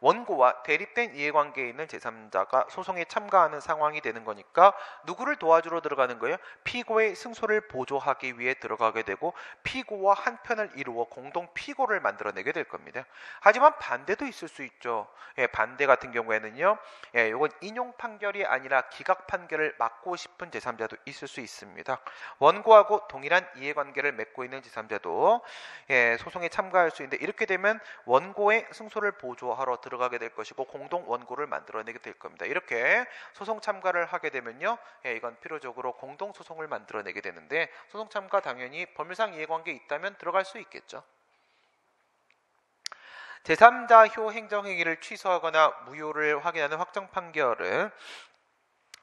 원고와 대립된 이해관계에 있는 제3자가 소송에 참가하는 상황이 되는 거니까 누구를 도와주러 들어가는 거예요? 피고의 승소를 보조하기 위해 들어가게 되고 피고와 한 편을 이루어 공동 피고를 만들어내게 될 겁니다. 하지만 반대도 있을 수 있죠. 반대 같은 경우에는요, 이건 인용 판결이 아니라 기각 판결을 막고 싶은 제3자도 있을 수 있습니다. 원고하고 동일한 이해관계를 맺고 있는 제3자도 소송에 참가할 수 있는데, 이렇게 되면 원고의 승소를 보조하러 들어가게 될 것이고 공동 원고를 만들어내게 될 겁니다. 이렇게 소송 참가를 하게 되면요, 이건 필요적으로 공동 소송을 만들어내게 되는데, 소송 참가 당연히 법률상 이해관계 있다면 들어갈 수 있겠죠. 제3자효 행정행위를 취소하거나 무효를 확인하는 확정 판결은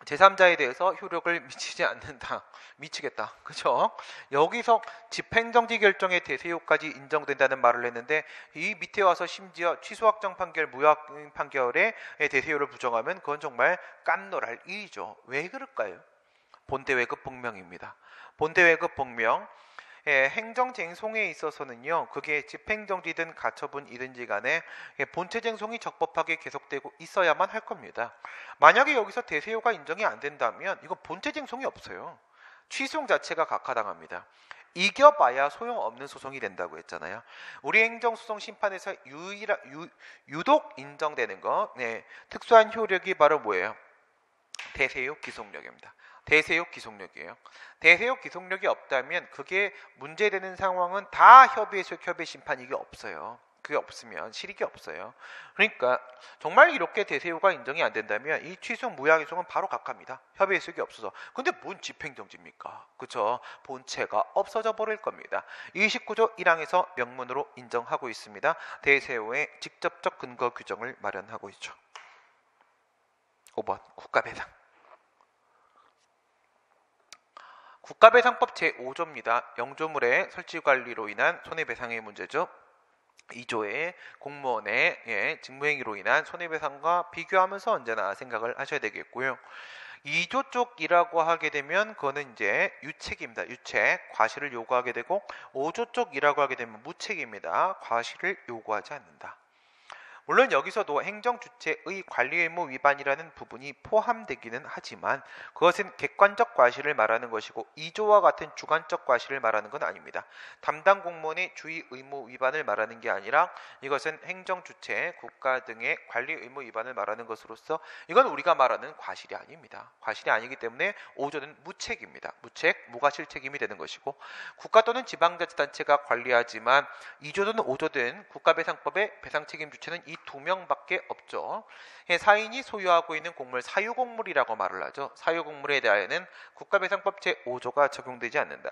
제3자에 대해서 효력을 미치지 않는다. 미치겠다. 그죠? 여기서 집행정지 결정의 대세효까지 인정된다는 말을 했는데, 이 밑에 와서 심지어 취소 확정 판결, 무효 판결의 대세효를 부정하면 그건 정말 깜놀할 일이죠. 왜 그럴까요? 본대외급 복명입니다. 본대외급 복명. 행정쟁송에 있어서는요, 그게 집행정지든 가처분이든지 간에 본체쟁송이 적법하게 계속되고 있어야만 할 겁니다. 만약에 여기서 대세효가 인정이 안 된다면 이거 본체쟁송이 없어요. 취소용 자체가 각하당합니다. 이겨봐야 소용없는 소송이 된다고 했잖아요. 우리 행정소송 심판에서 유독 인정되는 거, 특수한 효력이 바로 뭐예요? 대세효 기속력입니다. 대세효 기속력이에요. 대세효 기속력이 없다면 그게 문제되는 상황은 다 협의해서 협의 심판 이게 없어요. 그게 없으면 실익이 없어요. 그러니까 정말 이렇게 대세효가 인정이 안 된다면 이 취소 무효기송은 바로 각합니다. 협의 해석이 없어서. 근데 뭔 집행정지입니까? 그렇죠? 본체가 없어져 버릴 겁니다. 29조 1항에서 명문으로 인정하고 있습니다. 대세효의 직접적 근거 규정을 마련하고 있죠. 5번 국가배상. 국가배상법 제5조입니다. 영조물의 설치관리로 인한 손해배상의 문제죠. 2조의 공무원의 직무행위로 인한 손해배상과 비교하면서 언제나 생각을 하셔야 되겠고요. 2조 쪽이라고 하게 되면 그거는 이제 유책입니다. 유책, 과실을 요구하게 되고 5조 쪽이라고 하게 되면 무책입니다. 과실을 요구하지 않는다. 물론 여기서도 행정주체의 관리의무 위반이라는 부분이 포함되기는 하지만 그것은 객관적 과실을 말하는 것이고 2조와 같은 주관적 과실을 말하는 건 아닙니다. 담당 공무원의 주의 의무 위반을 말하는 게 아니라 이것은 행정주체, 국가 등의 관리의무 위반을 말하는 것으로서 이건 우리가 말하는 과실이 아닙니다. 과실이 아니기 때문에 5조는 무책입니다. 무책, 무과실 책임이 되는 것이고 국가 또는 지방자치단체가 관리하지만 2조든 5조든 국가배상법의 배상책임 주체는 이 두 명밖에 없죠. 사인이 소유하고 있는 공물, 사유공물이라고 말을 하죠. 사유공물에 대하여는 국가배상법 제5조가 적용되지 않는다.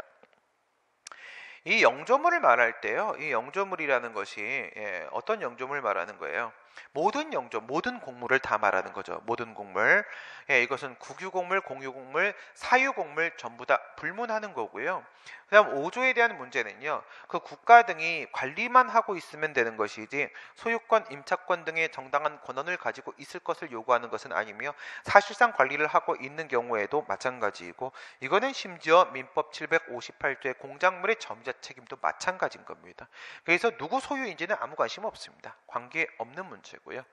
이 영조물을 말할 때요, 이 영조물이라는 것이 어떤 영조물을 말하는 거예요? 모든 영조, 모든 공물을 다 말하는 거죠. 모든 공물. 이것은 국유공물, 공유공물, 사유공물 전부 다 불문하는 거고요. 그 다음 5조에 대한 문제는요, 그 국가 등이 관리만 하고 있으면 되는 것이지 소유권, 임차권 등의 정당한 권한을 가지고 있을 것을 요구하는 것은 아니며 사실상 관리를 하고 있는 경우에도 마찬가지이고 이거는 심지어 민법 758조의 공작물의 점유자 책임도 마찬가지인 겁니다. 그래서 누구 소유인지는 아무 관심 없습니다. 관계없는 문제고요.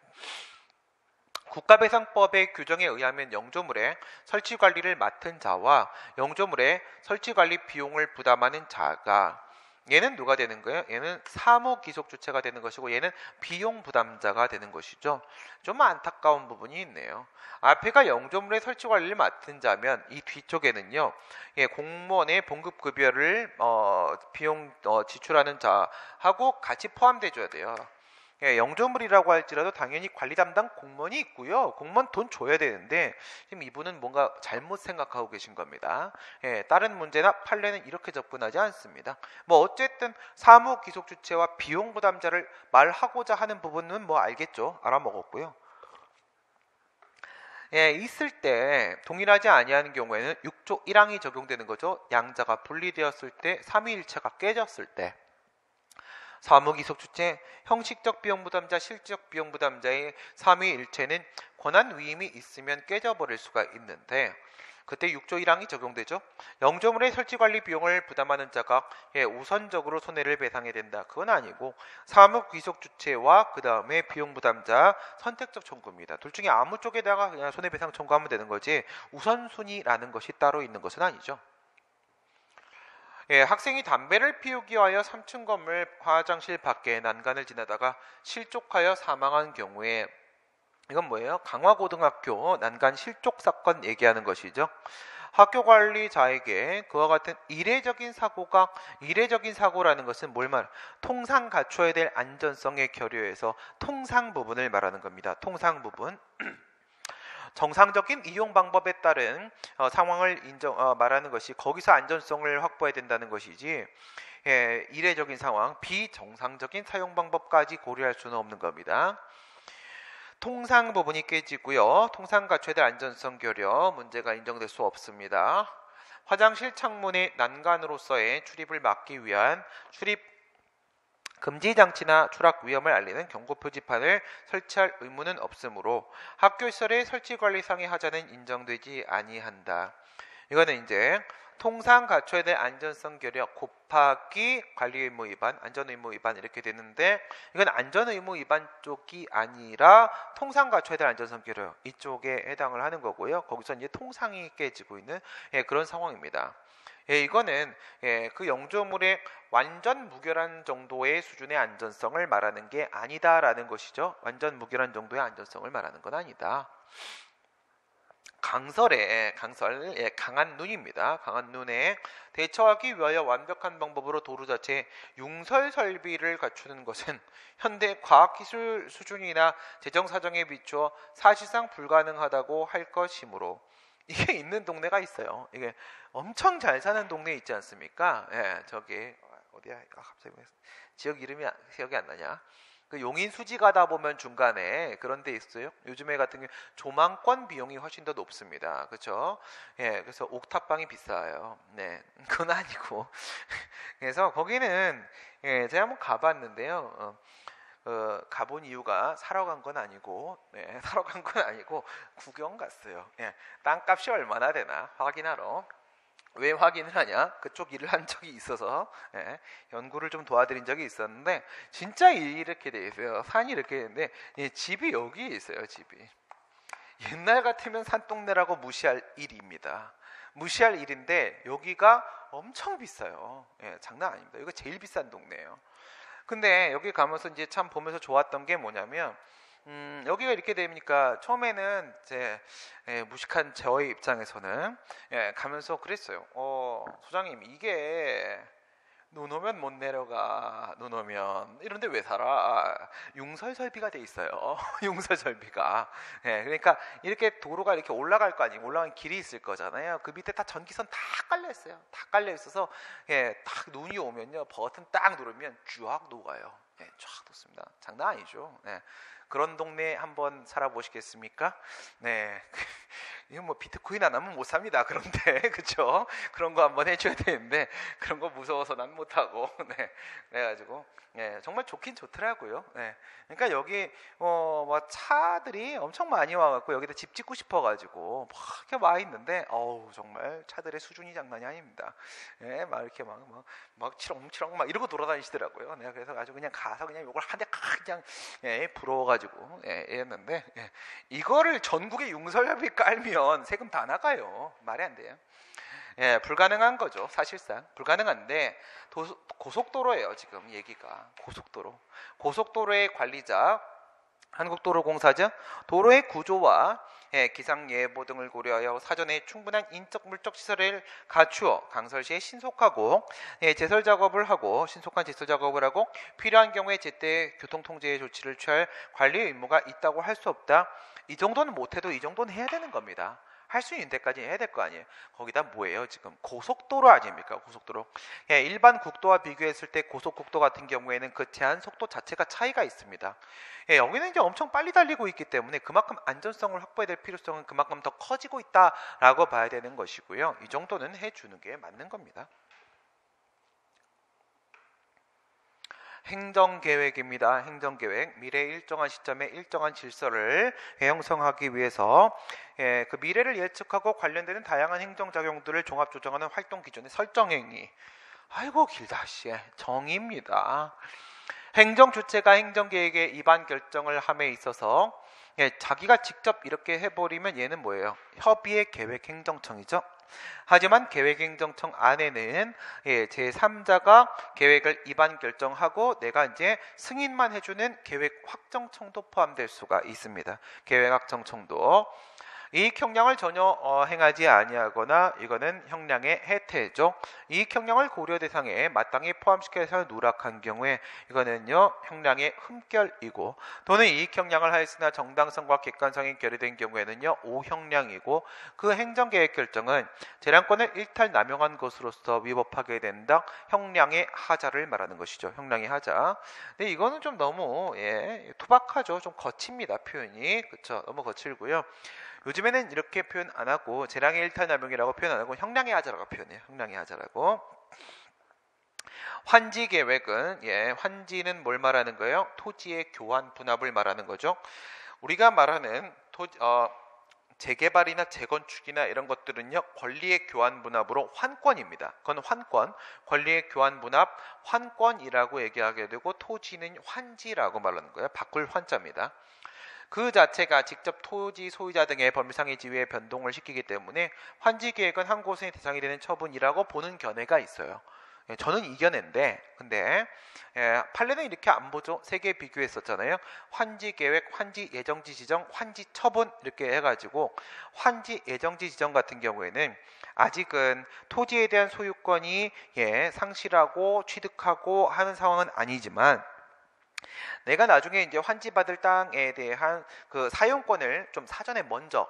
국가배상법의 규정에 의하면 영조물의 설치관리를 맡은 자와 영조물의 설치관리 비용을 부담하는 자가 얘는 누가 되는 거예요? 얘는 사무기속주체가 되는 것이고 얘는 비용 부담자가 되는 것이죠. 좀 안타까운 부분이 있네요. 앞에가 영조물의 설치관리를 맡은 자면 이 뒤쪽에는요, 공무원의 봉급급여를 비용 지출하는 자하고 같이 포함돼줘야 돼요. 영조물이라고 할지라도 당연히 관리 담당 공무원이 있고요. 공무원 돈 줘야 되는데 지금 이분은 뭔가 잘못 생각하고 계신 겁니다. 다른 문제나 판례는 이렇게 접근하지 않습니다. 뭐 어쨌든 사무 기속 주체와 비용 부담자를 말하고자 하는 부분은 뭐 알겠죠. 알아먹었고요. 있을 때 동일하지 아니하는 경우에는 6조 1항이 적용되는 거죠. 양자가 분리되었을 때, 삼위일체가 깨졌을 때. 사무기속주체, 형식적 비용부담자, 실질적 비용부담자의 삼위일체는 권한 위임이 있으면 깨져버릴 수가 있는데 그때 6조 1항이 적용되죠. 영조물의 설치관리 비용을 부담하는 자가 우선적으로 손해를 배상해야 된다. 그건 아니고 사무 귀속 주체와 그 다음에 비용 부담자 선택적 청구입니다. 둘 중에 아무 쪽에다가 그냥 손해배상 청구하면 되는 거지 우선순위라는 것이 따로 있는 것은 아니죠. 학생이 담배를 피우기 위하여 3층 건물 화장실 밖에 난간을 지나다가 실족하여 사망한 경우에 이건 뭐예요? 강화고등학교 난간 실족 사건 얘기하는 것이죠. 학교 관리자에게 그와 같은 이례적인 사고라는 것은 뭘 말해요? 통상 갖춰야 될 안전성의 결여에서 통상 부분을 말하는 겁니다. 통상 부분. 정상적인 이용 방법에 따른 상황을 말하는 것이 거기서 안전성을 확보해야 된다는 것이지 이례적인 상황, 비정상적인 사용 방법까지 고려할 수는 없는 겁니다. 통상 부분이 깨지고요. 통상 갖춰야 될 안전성 결여 문제가 인정될 수 없습니다. 화장실 창문의 난간으로서의 출입을 막기 위한 출입 금지 장치나 추락 위험을 알리는 경고 표지판을 설치할 의무는 없으므로 학교 시설의 설치 관리상의 하자는 인정되지 아니한다. 이거는 이제 통상 갖춰야 될 안전성 결여 곱하기 관리 의무 위반, 안전 의무 위반 이렇게 되는데 이건 안전 의무 위반 쪽이 아니라 통상 갖춰야 될 안전성 결여 이쪽에 해당을 하는 거고요. 거기서 이제 통상이 깨지고 있는 그런 상황입니다. 이거는 그 영조물의 완전 무결한 정도의 수준의 안전성을 말하는 게 아니다라는 것이죠. 완전 무결한 정도의 안전성을 말하는 건 아니다. 강설, 강한 눈입니다. 강한 눈에 대처하기 위하여 완벽한 방법으로 도로 자체에 융설 설비를 갖추는 것은 현대 과학기술 수준이나 재정 사정에 비추어 사실상 불가능하다고 할 것이므로 이게 있는 동네가 있어요. 이게 엄청 잘 사는 동네 있지 않습니까? 저기 어디야? 갑자기 지역 이름이 기억이 안 나냐? 그 용인 수지 가다 보면 중간에 그런 데 있어요. 요즘에 같은 경우 조망권 비용이 훨씬 더 높습니다. 그렇죠? 그래서 옥탑방이 비싸요. 네, 그건 아니고. 그래서 거기는 제가 한번 가봤는데요. 가본 이유가 사러 간 건 아니고, 사러 간 건 아니고 구경 갔어요. 땅값이 얼마나 되나 확인하러. 왜 확인을 하냐? 그쪽 일을 한 적이 있어서 연구를 좀 도와드린 적이 있었는데 진짜 이렇게 돼 있어요. 산이 이렇게 있는데 집이 여기에 있어요. 집이 옛날 같으면 산동네라고 무시할 일입니다. 무시할 일인데 여기가 엄청 비싸요. 장난 아닙니다. 이거 제일 비싼 동네예요. 근데 여기 가면서 이제 참 보면서 좋았던 게 뭐냐면 여기가 이렇게 되니까 처음에는 이제 무식한 저의 입장에서는 가면서 그랬어요. 소장님 이게 눈 오면 못 내려가. 눈 오면 이런데 왜 살아? 융설 설비가 돼 있어요. 융설 설비가. 그러니까 이렇게 도로가 이렇게 올라갈 거 아니에요. 올라가는 길이 있을 거잖아요. 그 밑에 다 전기선 다 깔려 있어요. 다 깔려 있어서 딱 눈이 오면요 버튼 딱 누르면 쫙 녹아요. 쫙 녹습니다. 장난 아니죠. 그런 동네 한번 살아보시겠습니까? 네. 이거 뭐 비트코인 안 하면 못 삽니다. 그런데 그렇죠? 그런 거 한번 해줘야 되는데 그런 거 무서워서 난 못하고 그래가지고 정말 좋긴 좋더라고요. 그러니까 여기 뭐 차들이 엄청 많이 와갖고 여기다 집 짓고 싶어가지고 막 이렇게 와 있는데 정말 차들의 수준이 장난이 아닙니다. 막 이렇게 막 치렁치렁 막 이러고 돌아다니시더라고요. 그래서 아주 그냥 가서 그냥 요걸 한 대 그냥 부러워가지고 했는데 이거를 전국에 융설협이 깔면 세금 다 나가요. 말이 안 돼요. 불가능한 거죠. 사실상 불가능한데 고속도로예요. 지금 얘기가 고속도로의 관리자 한국도로공사죠. 도로의 구조와 기상예보 등을 고려하여 사전에 충분한 인적 물적 시설을 갖추어 강설 시에 신속한 제설 작업을 하고 필요한 경우에 제때 교통통제 조치를 취할 관리 의무가 있다고 할 수 없다. 이 정도는 못해도 이 정도는 해야 되는 겁니다. 할 수 있는 데까지 해야 될 거 아니에요. 거기다 뭐예요? 지금 고속도로 아닙니까? 고속도로. 일반 국도와 비교했을 때 고속국도 같은 경우에는 그 제한 속도 자체가 차이가 있습니다. 여기는 이제 엄청 빨리 달리고 있기 때문에 그만큼 안전성을 확보해야 될 필요성은 그만큼 더 커지고 있다라고 봐야 되는 것이고요. 이 정도는 해주는 게 맞는 겁니다. 행정계획입니다. 행정계획. 미래의 일정한 시점에 일정한 질서를 형성하기 위해서 그 미래를 예측하고 관련되는 다양한 행정작용들을 종합조정하는 활동 기준의 설정행위. 아이고 길다 씨. 정의입니다. 행정주체가 행정계획의 입안 결정을 함에 있어서 자기가 직접 이렇게 해버리면 얘는 뭐예요? 협의의 계획행정청이죠. 하지만 계획행정청 안에는 제3자가 계획을 입안 결정하고 내가 이제 승인만 해주는 계획확정청도 포함될 수가 있습니다. 계획확정청도. 이익형량을 전혀 행하지 아니하거나 이거는 형량의 해태죠. 이익형량을 고려 대상에 마땅히 포함시켜서 누락한 경우에 이거는요 형량의 흠결이고, 또는 이익형량을 하였으나 정당성과 객관성이 결여된 경우에는요 오형량이고, 그 행정계획 결정은 재량권을 일탈 남용한 것으로서 위법하게 된다. 형량의 하자를 말하는 것이죠. 형량의 하자. 근데 이거는 좀 너무 투박하죠. 좀 거칩니다. 표현이. 그렇죠. 너무 거칠고요. 요즘에는 이렇게 표현 안 하고 재량의 일탈남용이라고 표현 안 하고 형량의 하자라고 표현해요. 형량의 하자라고. 환지 계획은 환지는 뭘 말하는 거예요? 토지의 교환 분합을 말하는 거죠. 우리가 말하는 재개발이나 재건축이나 이런 것들은요 권리의 교환 분합으로 환권입니다. 그건 환권, 권리의 교환 분합, 환권이라고 얘기하게 되고, 토지는 환지라고 말하는 거예요. 바꿀 환자입니다. 그 자체가 직접 토지 소유자 등의 법률상의 지위에 변동을 시키기 때문에 환지 계획은 한 곳의 대상이 되는 처분이라고 보는 견해가 있어요. 저는 이 견해인데, 근데 판례는 이렇게 안 보죠. 세 개 비교했었잖아요. 환지 계획, 환지 예정지 지정, 환지 처분 이렇게 해가지고, 환지 예정지 지정 같은 경우에는 아직은 토지에 대한 소유권이 상실하고 취득하고 하는 상황은 아니지만, 내가 나중에 이제 환지받을 땅에 대한 그 사용권을 좀 사전에 먼저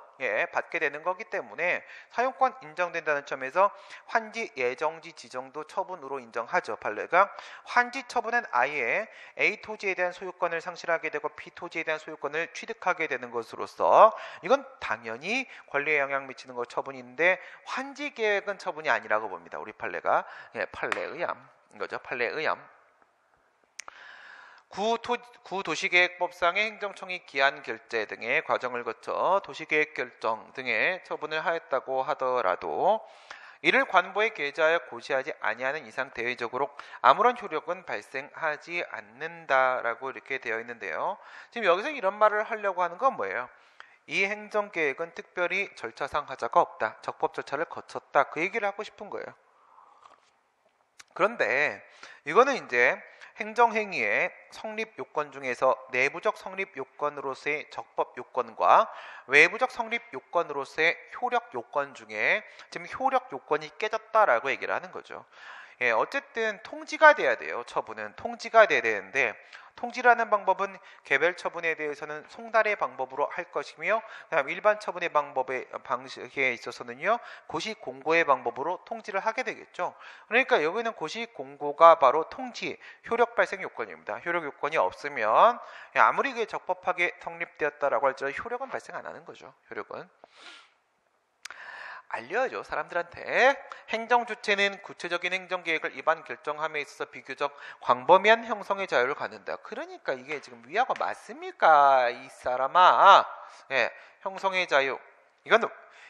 받게 되는 거기 때문에 사용권 인정된다는 점에서 환지 예정지 지정도 처분으로 인정하죠. 판례가. 환지 처분은 아예 A 토지에 대한 소유권을 상실하게 되고 B 토지에 대한 소유권을 취득하게 되는 것으로서 이건 당연히 권리에 영향 미치는 거 처분인데, 환지 계획은 처분이 아니라고 봅니다. 우리 판례가. 판례 의함 이거죠. 판례 의함. 구도시계획법상의 행정청이 기한 결재 등의 과정을 거쳐 도시계획 결정 등의 처분을 하였다고 하더라도 이를 관보에 게재하여 고시하지 아니하는 이상 대외적으로 아무런 효력은 발생하지 않는다라고 이렇게 되어 있는데요. 지금 여기서 이런 말을 하려고 하는 건 뭐예요? 이 행정계획은 특별히 절차상 하자가 없다. 적법 절차를 거쳤다. 그 얘기를 하고 싶은 거예요. 그런데 이거는 이제 행정행위의 성립 요건 중에서 내부적 성립 요건으로서의 적법 요건과 외부적 성립 요건으로서의 효력 요건 중에 지금 효력 요건이 깨졌다라고 얘기를 하는 거죠. 어쨌든 통지가 돼야 돼요. 처분은 통지가 돼야 되는데, 통지라는 방법은 개별 처분에 대해서는 송달의 방법으로 할 것이며, 그다음 일반 처분의 방식에 있어서는요 고시 공고의 방법으로 통지를 하게 되겠죠. 그러니까 여기는 고시 공고가 바로 통지 효력 발생 요건입니다. 효력 요건이 없으면 아무리 그게 적법하게 성립되었다라고 할지라도 효력은 발생 안 하는 거죠. 효력은. 알려야죠. 사람들한테. 행정주체는 구체적인 행정계획을 입안 결정함에 있어서 비교적 광범위한 형성의 자유를 갖는다. 그러니까 이게 지금 위하고 맞습니까? 이 사람아. 형성의 자유.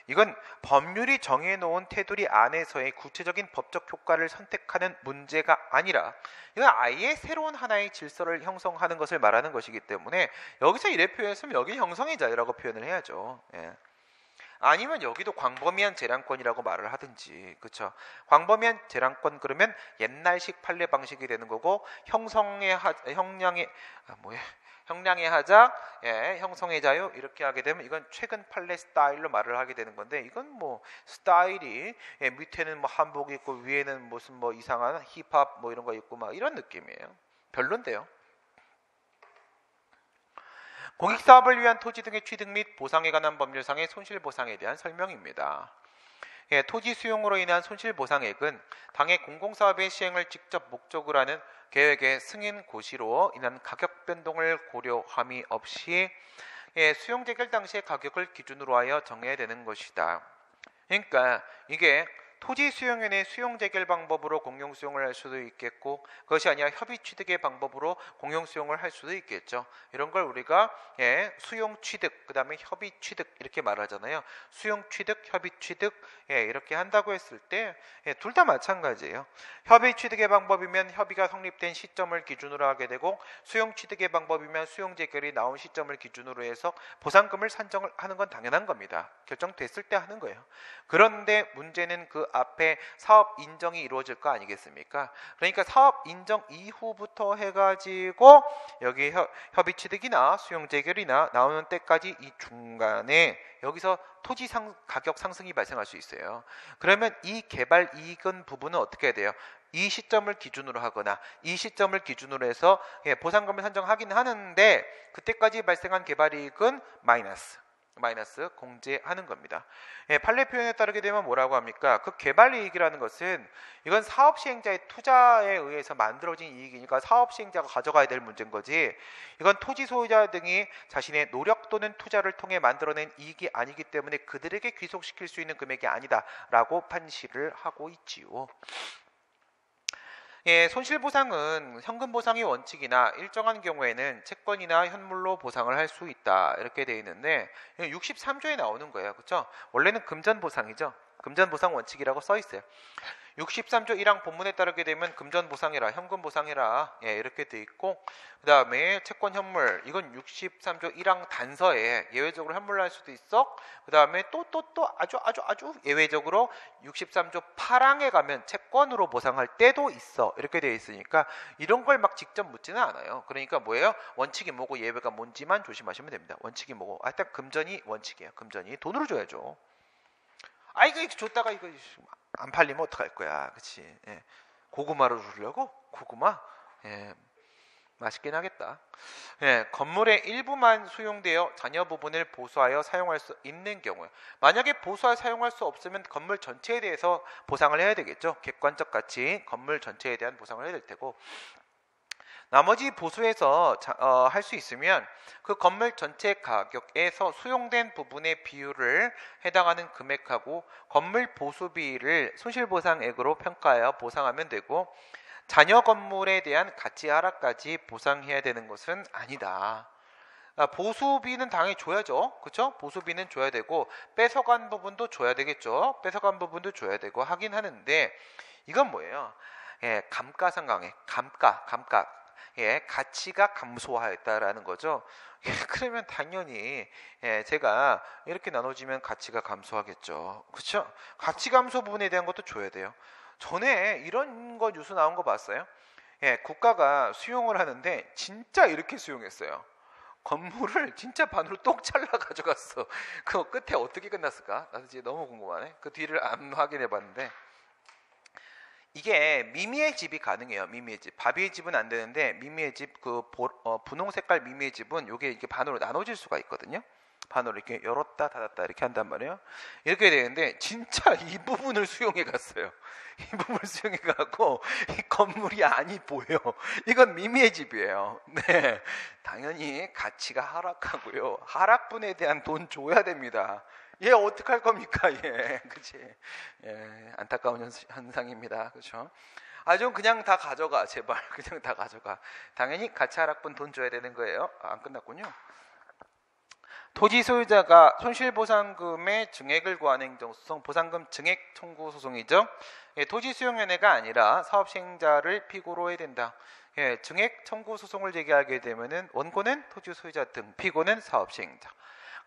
이건 법률이 정해놓은 테두리 안에서의 구체적인 법적 효과를 선택하는 문제가 아니라, 이건 아예 새로운 하나의 질서를 형성하는 것을 말하는 것이기 때문에 여기서 이래 표현했으면 여기 형성의 자유라고 표현을 해야죠. 아니면 여기도 광범위한 재량권이라고 말을 하든지, 그렇죠? 광범위한 재량권 그러면 옛날식 판례 방식이 되는 거고, 형량의 하자, 형성의 자유 이렇게 하게 되면 이건 최근 판례 스타일로 말을 하게 되는 건데, 이건 뭐 스타일이 밑에는 뭐 한복 입고 위에는 무슨 뭐 이상한 힙합 뭐 이런 거 입고 막 이런 느낌이에요. 별론데요. 공익사업을 위한 토지 등의 취득 및 보상에 관한 법률상의 손실보상에 대한 설명입니다. 토지 수용으로 인한 손실보상액은 당의 공공사업의 시행을 직접 목적으로 하는 계획의 승인 고시로 인한 가격 변동을 고려함이 없이 수용 재결 당시의 가격을 기준으로 하여 정해야 되는 것이다. 그러니까 이게 토지 수용연의 수용 재결 방법으로 공용 수용을 할 수도 있겠고, 그것이 아니라 협의 취득의 방법으로 공용 수용을 할 수도 있겠죠. 이런 걸 우리가 수용 취득, 그 다음에 협의 취득 이렇게 말하잖아요. 수용 취득, 협의 취득 이렇게 한다고 했을 때 둘 다 마찬가지예요. 협의 취득의 방법이면 협의가 성립된 시점을 기준으로 하게 되고, 수용 취득의 방법이면 수용 재결이 나온 시점을 기준으로 해서 보상금을 산정을 하는 건 당연한 겁니다. 결정됐을 때 하는 거예요. 그런데 문제는 그 앞에 사업 인정이 이루어질 거 아니겠습니까? 그러니까 사업 인정 이후부터 해가지고 여기 협의 취득이나 수용 재결이나 나오는 때까지 이 중간에 여기서 토지 가격 상승이 발생할 수 있어요. 그러면 이 개발 이익은 부분은 어떻게 해야 돼요? 이 시점을 기준으로 하거나 이 시점을 기준으로 해서 보상금을 산정하긴 하는데, 그때까지 발생한 개발 이익은 마이너스 공제하는 겁니다. 판례 표현에 따르게 되면 뭐라고 합니까? 그 개발 이익이라는 것은 이건 사업 시행자의 투자에 의해서 만들어진 이익이니까 사업 시행자가 가져가야 될 문제인 거지, 이건 토지 소유자 등이 자신의 노력 또는 투자를 통해 만들어낸 이익이 아니기 때문에 그들에게 귀속시킬 수 있는 금액이 아니다라고 판시를 하고 있지요. 손실보상은 현금보상이 원칙이나 일정한 경우에는 채권이나 현물로 보상을 할 수 있다 이렇게 되어 있는데, 63조에 나오는 거예요. 그렇죠? 원래는 금전보상이죠. 금전보상 원칙이라고 써 있어요. 63조 1항 본문에 따르게 되면 금전보상이라 현금보상이라 이렇게 돼 있고, 그 다음에 채권 현물, 이건 63조 1항 단서에 예외적으로 현물로 할 수도 있어. 그 다음에 또 아주 예외적으로 63조 8항에 가면 채권으로 보상할 때도 있어 이렇게 되어 있으니까 이런 걸 막 직접 묻지는 않아요. 그러니까 뭐예요? 원칙이 뭐고 예외가 뭔지만 조심하시면 됩니다. 원칙이 뭐고, 일단 금전이 원칙이에요. 금전이 돈으로 줘야죠. 이거 줬다가 이거 안 팔리면 어떡할 거야, 그렇지? 고구마로 주려고? 고구마? 맛있긴 하겠다. 건물의 일부만 수용되어 잔여 부분을 보수하여 사용할 수 있는 경우에, 만약에 보수하여 사용할 수 없으면 건물 전체에 대해서 보상을 해야 되겠죠. 객관적 가치 건물 전체에 대한 보상을 해야 될 테고, 나머지 보수해서 할 수 있으면 그 건물 전체 가격에서 수용된 부분의 비율을 해당하는 금액하고 건물 보수비를 손실보상액으로 평가하여 보상하면 되고, 잔여 건물에 대한 가치 하락까지 보상해야 되는 것은 아니다. 보수비는 당연히 줘야죠. 그렇죠? 보수비는 줘야 되고 뺏어간 부분도 줘야 되겠죠. 뺏어간 부분도 줘야 되고 하긴 하는데, 이건 뭐예요? 감가상각액, 감가. 가치가 감소하였다라는 거죠. 그러면 당연히 제가 이렇게 나눠지면 가치가 감소하겠죠. 그렇죠? 가치 감소 부분에 대한 것도 줘야 돼요. 전에 이런 거 뉴스 나온 거 봤어요? 국가가 수용을 하는데 진짜 이렇게 수용했어요. 건물을 진짜 반으로 똑 잘라 가져갔어. 그 끝에 어떻게 끝났을까? 나도 이제 너무 궁금하네. 그 뒤를 안 확인해 봤는데, 이게 미미의 집이 가능해요. 미미의 집. 바비의 집은 안 되는데 미미의 집, 분홍 색깔 미미의 집은 요게 이렇게 반으로 나눠질 수가 있거든요. 반으로 이렇게 열었다 닫았다 이렇게 한단 말이에요. 이렇게 되는데 진짜 이 부분을 수용해 갔어요. 이 부분을 수용해 갖고 이 건물이 아니 보여. 이건 미미의 집이에요. 네, 당연히 가치가 하락하고요. 하락분에 대한 돈 줘야 됩니다. 얘 어떡할 겁니까? 그치? 안타까운 현상입니다. 그렇죠? 좀 그냥 다 가져가, 제발. 그냥 다 가져가. 당연히 가치 하락분 돈 줘야 되는 거예요. 안 끝났군요. 토지 소유자가 손실보상금의 증액을 구하는 행정소송, 보상금 증액 청구 소송이죠. 토지 수용연회가 아니라 사업 시행자를 피고로 해야 된다. 증액 청구 소송을 제기하게 되면은 원고는 토지 소유자 등, 피고는 사업 시행자.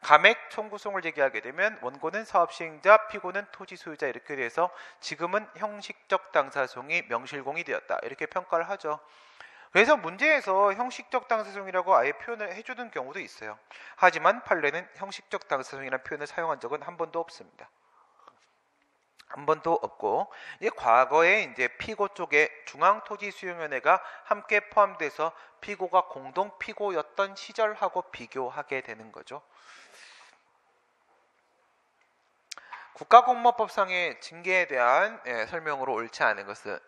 감액 청구송을 제기하게 되면 원고는 사업 시행자, 피고는 토지 소유자 이렇게 돼서 지금은 형식적 당사송이 명실공히 되었다 이렇게 평가를 하죠. 그래서 문제에서 형식적 당사송이라고 아예 표현을 해주는 경우도 있어요. 하지만 판례는 형식적 당사송이라는 표현을 사용한 적은 한 번도 없습니다. 한 번도 없고, 이제 과거에 이제 피고 쪽에 중앙토지수용연회가 함께 포함돼서 피고가 공동 피고였던 시절하고 비교하게 되는 거죠. 국가공무원법상의 징계에 대한 설명으로 옳지 않은 것은,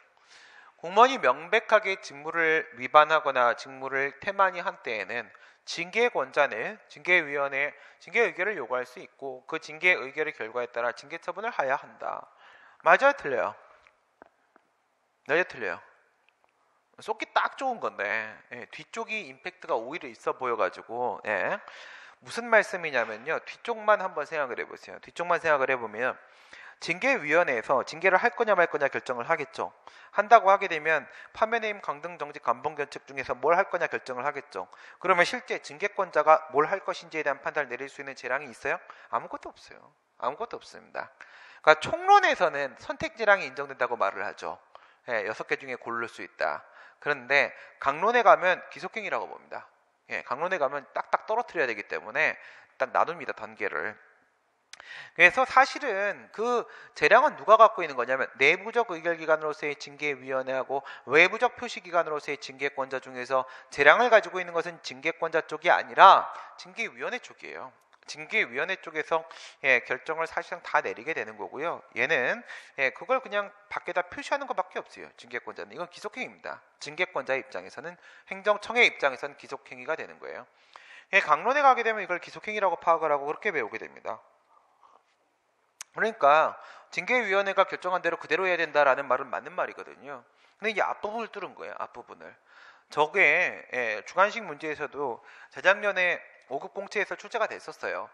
공무원이 명백하게 직무를 위반하거나 직무를 태만히 한 때에는 징계 권자는 징계위원회 징계 의결을 요구할 수 있고, 그 징계 의결의 결과에 따라 징계 처분을 하여야 한다. 맞아요, 틀려요? 맞아요, 틀려요? 쏟기 딱 좋은 건데 뒤쪽이 임팩트가 오히려 있어 보여가지고 무슨 말씀이냐면요. 뒤쪽만 한번 생각을 해보세요. 뒤쪽만 생각을 해보면 징계위원회에서 징계를 할 거냐 말 거냐 결정을 하겠죠. 한다고 하게 되면 파면해임, 강등정지, 감봉견책 중에서 뭘 할 거냐 결정을 하겠죠. 그러면 실제 징계권자가 뭘 할 것인지에 대한 판단을 내릴 수 있는 재량이 있어요? 아무것도 없어요. 아무것도 없습니다. 그러니까 총론에서는 선택재량이 인정된다고 말을 하죠. 6개 중에 고를 수 있다. 그런데 강론에 가면 기속행위라고 봅니다. 강론에 가면 딱딱 떨어뜨려야 되기 때문에 딱 나눕니다, 단계를. 그래서 사실은 그 재량은 누가 갖고 있는 거냐면 내부적 의결기관으로서의 징계위원회하고 외부적 표시기관으로서의 징계권자 중에서 재량을 가지고 있는 것은 징계권자 쪽이 아니라 징계위원회 쪽이에요. 징계위원회 쪽에서 결정을 사실상 다 내리게 되는 거고요. 얘는 그걸 그냥 밖에다 표시하는 것밖에 없어요. 징계권자는 이건 기속행위입니다. 징계권자의 입장에서는, 행정청의 입장에서는 기속행위가 되는 거예요. 강론에 가게 되면 이걸 기속행위라고 파악을 하고 그렇게 배우게 됩니다. 그러니까 징계위원회가 결정한 대로 그대로 해야 된다라는 말은 맞는 말이거든요. 근데 이게 앞부분을 뚫은 거예요. 앞부분을. 저게 주관식 문제에서도 재작년에 5급 공채에서 출제가 됐었어요.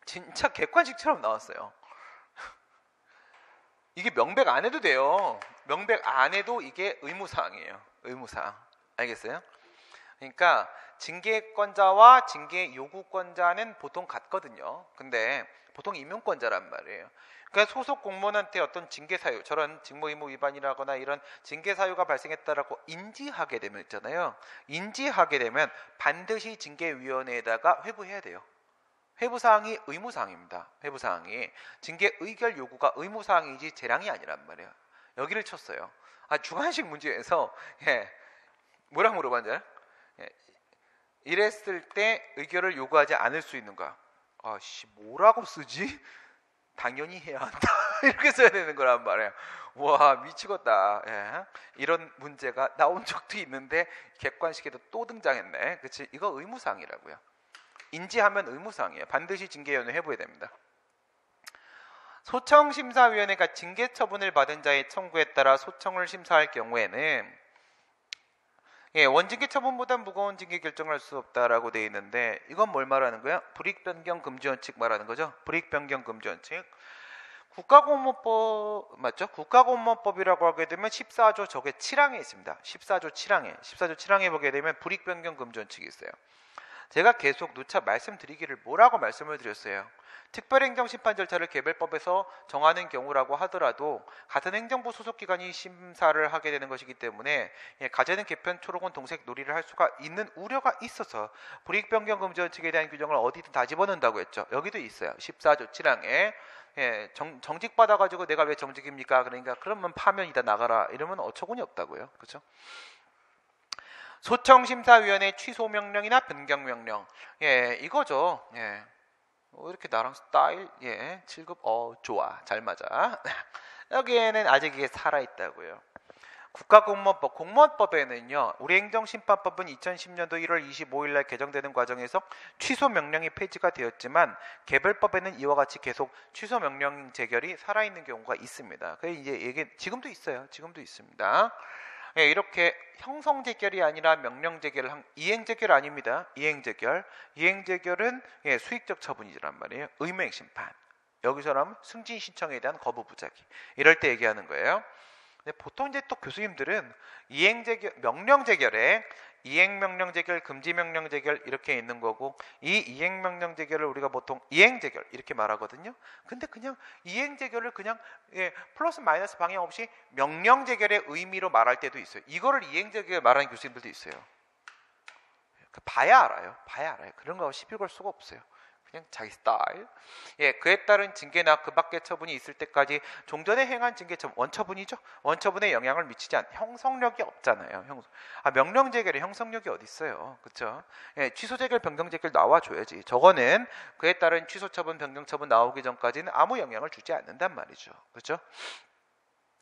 진짜 객관식처럼 나왔어요. 이게 명백 안 해도 돼요. 명백 안 해도 이게 의무사항이에요. 의무사항. 알겠어요? 그러니까 징계권자와 징계 요구권자는 보통 같거든요. 근데 보통 임용권자란 말이에요. 그러니까 소속 공무원한테 어떤 징계 사유, 저런 직무 의무 위반이라거나 이런 징계 사유가 발생했다라고 인지하게 되면 있잖아요. 인지하게 되면 반드시 징계위원회에다가 회부해야 돼요. 회부사항이 의무사항입니다. 회부사항이 징계 의결 요구가 의무사항이지 재량이 아니란 말이에요. 여기를 쳤어요. 주관식 문제에서 뭐라 물어봤냐? 이랬을 때 의결을 요구하지 않을 수 있는가? 뭐라고 쓰지? 당연히 해야 한다. 이렇게 써야 되는 거란 말이에요. 와, 미치겠다. 이런 문제가 나온 적도 있는데 객관식에도 또 등장했네. 그치? 이거 의무사항이라고요. 인지하면 의무사항이에요. 반드시 징계위원회 해보야 됩니다. 소청심사위원회가 징계처분을 받은 자의 청구에 따라 소청을 심사할 경우에는 원징계 처분보다 무거운 징계 결정을 할 수 없다라고 되어 있는데 이건 뭘 말하는 거야? 불이익변경 금지원칙 말하는 거죠. 불이익변경 금지원칙. 국가공무법 맞죠? 국가공무법이라고 하게 되면 14조 저게 7항에 있습니다. 14조 7항에 보게 되면 불이익변경 금지원칙이 있어요. 제가 계속 누차 말씀드리기를 뭐라고 말씀을 드렸어요. 특별행정심판 절차를 개별법에서 정하는 경우라고 하더라도 같은 행정부 소속기관이 심사를 하게 되는 것이기 때문에 가재는 개편, 초록은 동색 놀이를 할 수가 있는 우려가 있어서 불이익변경 금지원칙에 대한 규정을 어디든 다 집어넣는다고 했죠. 여기도 있어요. 14조 7항에 정직 받아가지고 내가 왜 정직입니까? 그러니까 그러면 파면이다 나가라 이러면 어처구니 없다고요. 그렇죠? 소청심사위원회 취소명령이나 변경명령 이거죠. 이렇게 나랑 스타일 7급 좋아 잘 맞아. 여기에는 아직 이게 살아있다고요. 국가공무원법, 공무원법에는요. 우리 행정심판법은 2010년도 1월 25일 날 개정되는 과정에서 취소 명령이 폐지가 되었지만 개별법에는 이와 같이 계속 취소 명령 재결이 살아있는 경우가 있습니다. 그래서 이제 이게 지금도 있어요. 지금도 있습니다. 이렇게 형성 재결이 아니라 명령 재결을 이행 재결 아닙니다. 이행 재결은 수익적 처분이란 말이에요. 의무행 심판. 여기서는 승진 신청에 대한 거부 부작위. 이럴 때 얘기하는 거예요. 근데 보통 이제 또 교수님들은 이행 재결, 명령 재결에 이행 명령 재결, 금지 명령 재결 이렇게 있는 거고 이 이행 명령 재결을 우리가 보통 이행 재결 이렇게 말하거든요. 근데 그냥 이행 재결을 그냥 플러스 마이너스 방향 없이 명령 재결의 의미로 말할 때도 있어요. 이거를 이행 재결 말하는 교수님들도 있어요. 봐야 알아요. 그런 거 시비 걸 수가 없어요. 그냥 자기 스타일. 그에 따른 징계나 그 밖의 처분이 있을 때까지 종전에 행한 징계처분 원처분이죠. 원처분에 영향을 미치지 않. 형성력이 없잖아요. 명령 재결에 형성력이 어디 있어요, 그렇죠? 취소 재결, 변경 재결 나와줘야지. 저거는 그에 따른 취소 처분, 변경 처분 나오기 전까지는 아무 영향을 주지 않는단 말이죠, 그렇죠?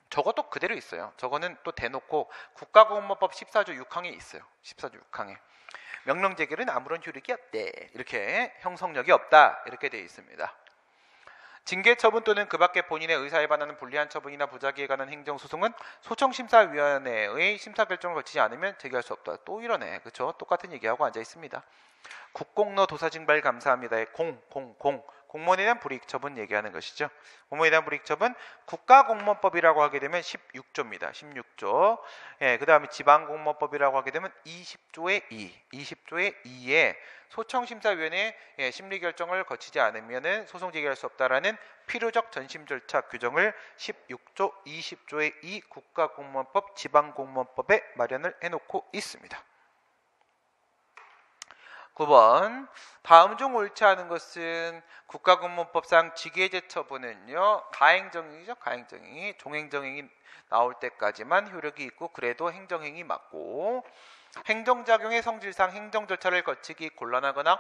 저것도 그대로 있어요. 저거는 또 대놓고 국가공무원법 14조 6항에 있어요. 14조 6항에. 명령 재결은 아무런 효력이 없대. 이렇게 형성력이 없다. 이렇게 되어 있습니다. 징계처분 또는 그 밖에 본인의 의사에 반하는 불리한 처분이나 부작위에 관한 행정소송은 소청심사위원회의 심사결정을 거치지 않으면 제기할 수 없다. 또 이러네. 그렇죠? 똑같은 얘기하고 앉아 있습니다. 국공로 도사징발 감사합니다의 공무원에 대한 불이익처분 얘기하는 것이죠. 공무원에 대한 불이익처분 국가공무원법이라고 하게 되면 16조입니다. 16조. 예, 그 다음에 지방공무원법이라고 하게 되면 20조의 2에 소청심사위원회 심리결정을 거치지 않으면 소송 제기할 수 없다라는 필요적 전심 절차 규정을 16조 20조의 2 국가공무원법 지방공무원법에 마련을 해놓고 있습니다. 9번 다음 중 옳지 않은 것은 국가공무원법상 직위해제 처분은요 가행정행이죠. 가행정행이 종행정행이 나올 때까지만 효력이 있고 그래도 행정행위 맞고 행정작용의 성질상 행정절차를 거치기 곤란하거나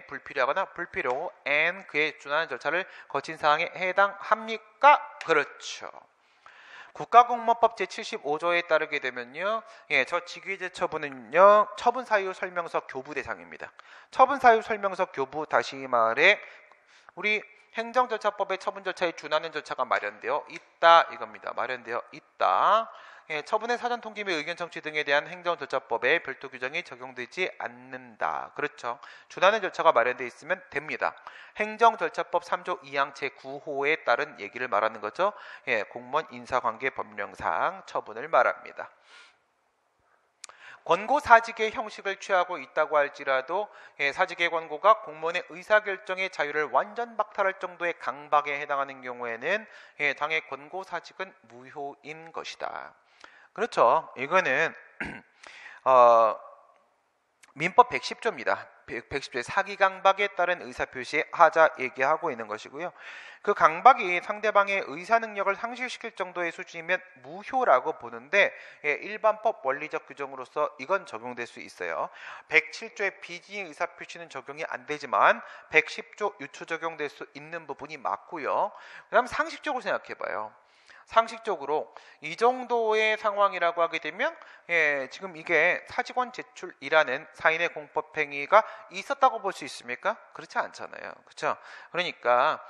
불필요하거나 불필요 그에 준하는 절차를 거친 사항에 해당합니까? 그렇죠. 국가공무원법 제75조에 따르게 되면요, 저 직위해제 처분은요, 처분사유 설명서 교부 대상입니다. 처분사유 설명서 교부 다시 말해 우리 행정절차법의 처분절차에 준하는 절차가 마련되어 있다 이겁니다. 마련되어 있다. 처분의 사전 통지 및 의견 청취 등에 대한 행정절차법에 별도 규정이 적용되지 않는다. 그렇죠. 준하는 절차가 마련되어 있으면 됩니다. 행정절차법 3조 2항 제9호에 따른 얘기를 말하는 거죠. 공무원 인사관계 법령상 처분을 말합니다. 권고 사직의 형식을 취하고 있다고 할지라도 사직의 권고가 공무원의 의사결정의 자유를 완전 박탈할 정도의 강박에 해당하는 경우에는 당의 권고 사직은 무효인 것이다. 그렇죠. 이거는 민법 110조입니다. 110조의 사기 강박에 따른 의사표시에 하자 얘기하고 있는 것이고요. 그 강박이 상대방의 의사 능력을 상실시킬 정도의 수준이면 무효라고 보는데 일반법 원리적 규정으로서 이건 적용될 수 있어요. 107조의 비진의 의사표시는 적용이 안 되지만 110조 유추 적용될 수 있는 부분이 맞고요. 그다음 상식적으로 생각해봐요. 상식적으로 이 정도의 상황이라고 하게 되면 지금 이게 사직원 제출이라는 사인의 공법행위가 있었다고 볼 수 있습니까? 그렇지 않잖아요. 그렇죠? 그러니까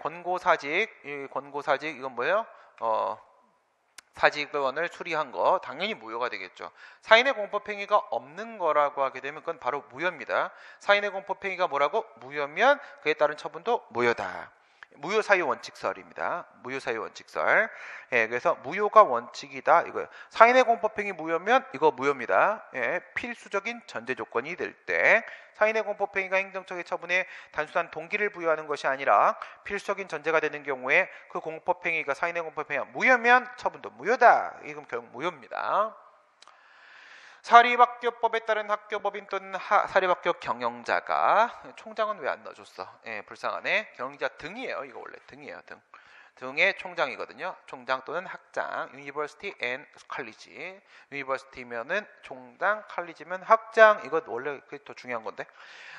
권고사직 이건 뭐예요? 사직원을 수리한 거 당연히 무효가 되겠죠. 사인의 공법행위가 없는 거라고 하게 되면 그건 바로 무효입니다. 사인의 공법행위가 뭐라고? 무효면 그에 따른 처분도 무효다. 무효사유 원칙설입니다. 무효사유 원칙설. 그래서 무효가 원칙이다. 이거예요. 사인의 공법행위 무효면 이거 무효입니다. 필수적인 전제 조건이 될 때 사인의 공법행위가 행정처의 처분에 단순한 동기를 부여하는 것이 아니라 필수적인 전제가 되는 경우에 그 공법행위가 사인의 공법행위가 무효면 처분도 무효다. 이건 결국 무효입니다. 사립학교법에 따른 학교법인 또는 사립학교 경영자가 총장은 왜 안 넣어줬어? 불쌍하네. 경영자 등이에요. 이거 원래 등이에요. 등의 총장이거든요. 총장 또는 학장. University and College. University면은 총장, College면 학장. 이거 원래 그게 더 중요한 건데.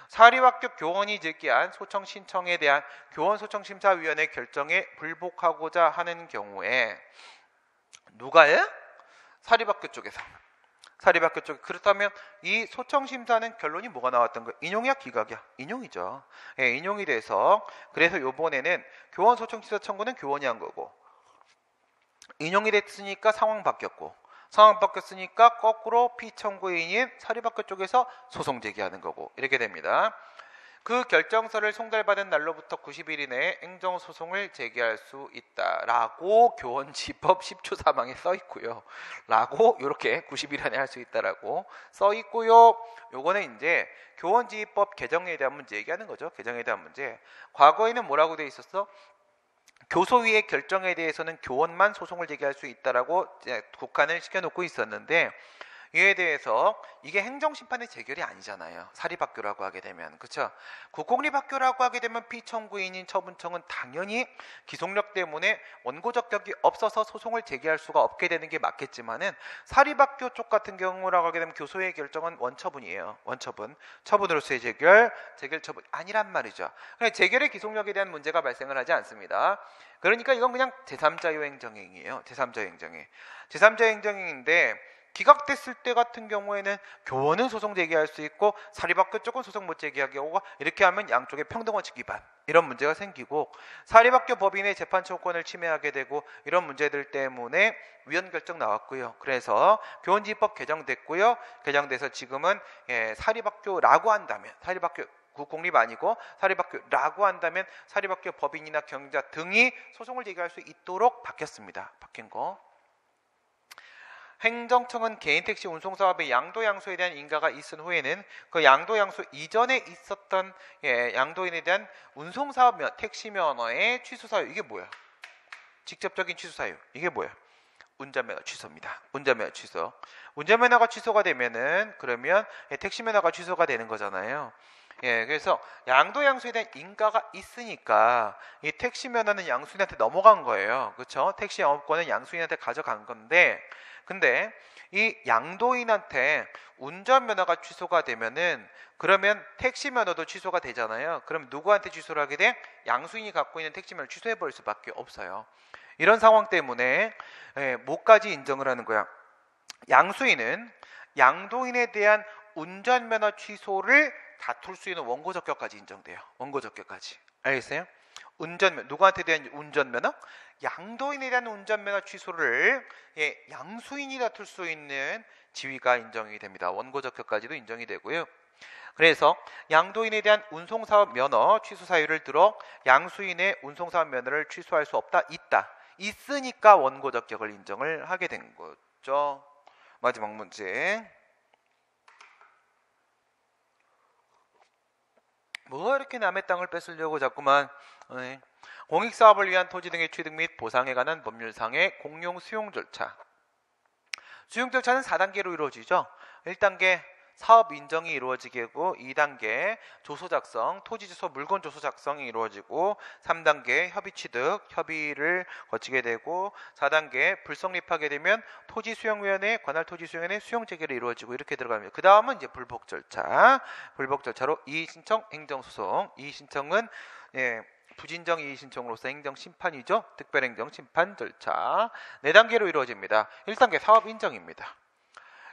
사립학교 교원이 제기한 소청 신청에 대한 교원소청심사위원회 결정에 불복하고자 하는 경우에 누가요? 사립학교 쪽에서. 사립학교 쪽에 그렇다면 이 소청심사는 결론이 뭐가 나왔던 거예요? 인용이야 기각이야? 인용이죠. 인용이 돼서 그래서 요번에는 교원 소청심사 청구는 교원이 한 거고 인용이 됐으니까 상황 바뀌었으니까 거꾸로 피청구인인 사립학교 쪽에서 소송 제기하는 거고 이렇게 됩니다. 그 결정서를 송달받은 날로부터 90일 이내에 행정소송을 제기할 수 있다라고 교원지법 10조 3항에 써 있고요. 라고 이렇게 90일 안에 할 수 있다라고 써 있고요. 요거는 이제 교원지법 개정에 대한 문제 얘기하는 거죠. 개정에 대한 문제. 과거에는 뭐라고 돼 있었어? 교소위의 결정에 대해서는 교원만 소송을 제기할 수 있다라고 국한을 시켜놓고 있었는데 이에 대해서 이게 행정심판의 재결이 아니잖아요. 사립학교라고 하게 되면. 그렇죠? 국공립학교라고 하게 되면 피청구인인 처분청은 당연히 기속력 때문에 원고적 격이 없어서 소송을 제기할 수가 없게 되는 게 맞겠지만은 사립학교 쪽 같은 경우라고 하게 되면 교소의 결정은 원처분이에요. 원처분. 처분으로서의 재결 처분 아니란 말이죠. 재결의 기속력에 대한 문제가 발생을 하지 않습니다. 그러니까 이건 그냥 제3자유 행정행위예요. 제3자유 행정행. 제3자유 행정행위인데 기각됐을 때 같은 경우에는 교원은 소송 제기할 수 있고 사립학교 쪽은 소송 못 제기하게 오고, 이렇게 하면 양쪽의 평등원칙 위반 이런 문제가 생기고, 사립학교 법인의 재판 청구권을 침해하게 되고, 이런 문제들 때문에 위헌 결정 나왔고요. 그래서 교원지휘법 개정됐고요. 개정돼서 지금은 사립학교라고 한다면, 사립학교 국공립 아니고 사립학교라고 한다면 사립학교 법인이나 경영자 등이 소송을 제기할 수 있도록 바뀌었습니다. 바뀐 거. 행정청은 개인 택시 운송 사업의 양도 양수에 대한 인가가 있은 후에는 그 양도 양수 이전에 있었던 양도인에 대한 운송 사업 택시 면허의 취소 사유, 이게 뭐야? 직접적인 취소 사유, 이게 뭐야? 운전면허 취소입니다. 운전면허 취소. 운전면허가 취소가 되면은 그러면 택시 면허가 취소가 되는 거잖아요. 그래서 양도 양수에 대한 인가가 있으니까 이 택시 면허는 양수인한테 넘어간 거예요. 그렇죠? 택시 영업권은 양수인한테 가져간 건데, 근데 이 양도인한테 운전면허가 취소가 되면은 그러면 택시 면허도 취소가 되잖아요. 그럼 누구한테 취소를 하게 돼? 양수인이 갖고 있는 택시 면허를 취소해 버릴 수밖에 없어요. 이런 상황 때문에 뭐까지 인정을 하는 거야? 양수인은 양도인에 대한 운전면허 취소를 다툴 수 있는 원고적격까지 인정돼요. 원고적격까지. 알겠어요? 누구한테 대한 운전면허? 양도인에 대한 운전면허 취소를 양수인이 다툴 수 있는 지위가 인정이 됩니다. 원고적격까지도 인정이 되고요. 그래서 양도인에 대한 운송사업 면허 취소 사유를 들어 양수인의 운송사업 면허를 취소할 수 없다, 있다. 있으니까 원고적격을 인정을 하게 된 거죠. 마지막 문제. 뭐가 이렇게 남의 땅을 뺏으려고 자꾸만. 공익사업을 위한 토지 등의 취득 및 보상에 관한 법률상의 공용 수용 절차. 수용 절차는 4단계로 이루어지죠. 1단계 사업 인정이 이루어지고, 2단계 조서 작성, 토지 주소 물건 조서 작성이 이루어지고, 3단계 협의 취득, 협의를 거치게 되고, 4단계 불성립하게 되면 토지수용위원회, 관할 토지수용위원회 수용 재개를 이루어지고, 이렇게 들어갑니다. 그 다음은 이제 불복 절차. 불복 절차로 이의신청, 행정소송. 이의신청은 부진정 이의신청으로서 행정심판이죠. 특별행정심판 절차. 4단계로 이루어집니다. 1단계 사업 인정입니다.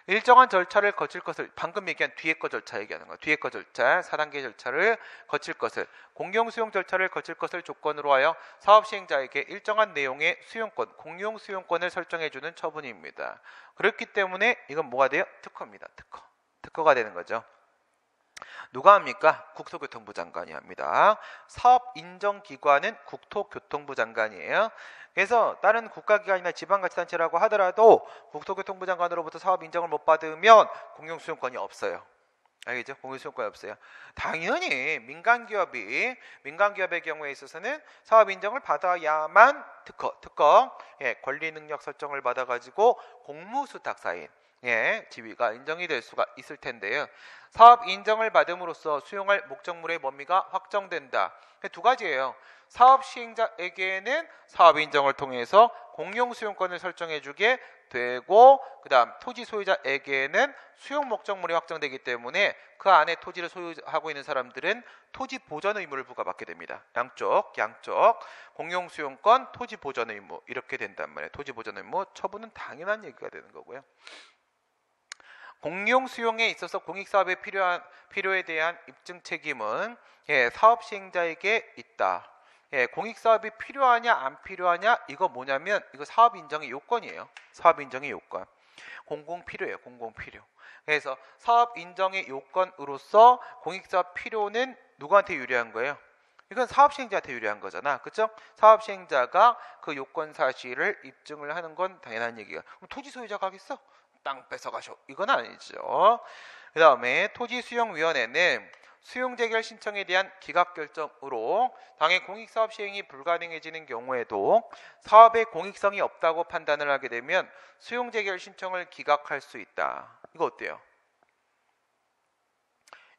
일정한 절차를 거칠 것을, 방금 얘기한 뒤에 거 절차 얘기하는 거야. 뒤에 거 절차, 4단계 절차를 거칠 것을, 공용수용 절차를 거칠 것을 조건으로 하여 사업 시행자에게 일정한 내용의 수용권, 공용 수용권을 설정해주는 처분입니다. 그렇기 때문에 이건 뭐가 돼요? 특허입니다. 특허가 되는 거죠. 누가 합니까? 국토교통부 장관이 합니다. 사업 인정기관은 국토교통부 장관이에요. 그래서 다른 국가기관이나 지방자치단체라고 하더라도 국토교통부 장관으로부터 사업 인정을 못 받으면 공용수용권이 없어요. 알겠죠? 공용수용권이 없어요. 당연히 민간기업의 경우에 있어서는 사업 인정을 받아야만 특허, 권리능력 설정을 받아가지고 공무수탁사인 지위가 인정이 될 수가 있을 텐데요. 사업 인정을 받음으로써 수용할 목적물의 범위가 확정된다. 두 가지예요. 사업 시행자에게는 사업 인정을 통해서 공용 수용권을 설정해주게 되고, 그 다음 토지 소유자에게는 수용 목적물이 확정되기 때문에 그 안에 토지를 소유하고 있는 사람들은 토지 보전 의무를 부과받게 됩니다. 양쪽 공용 수용권, 토지 보전 의무 이렇게 된단 말이에요. 토지 보전 의무 처분은 당연한 얘기가 되는 거고요. 공용 수용에 있어서 공익사업의 필요에 대한 입증 책임은 사업 시행자에게 있다. 공익사업이 필요하냐 안 필요하냐, 이거 뭐냐면 이거 사업 인정의 요건이에요. 사업 인정의 요건. 공공필요예요. 공공필요. 그래서 사업 인정의 요건으로서 공익사업 필요는 누구한테 유리한 거예요? 이건 사업 시행자한테 유리한 거잖아. 그렇죠? 사업 시행자가 그 요건 사실을 입증을 하는 건 당연한 얘기야. 그럼 토지 소유자가 하겠어? 땅 뺏어가쇼. 이건 아니죠. 그 다음에 토지수용위원회는 수용재결 신청에 대한 기각결정으로 당해 공익사업 시행이 불가능해지는 경우에도 사업의 공익성이 없다고 판단을 하게 되면 수용재결 신청을 기각할 수 있다. 이거 어때요?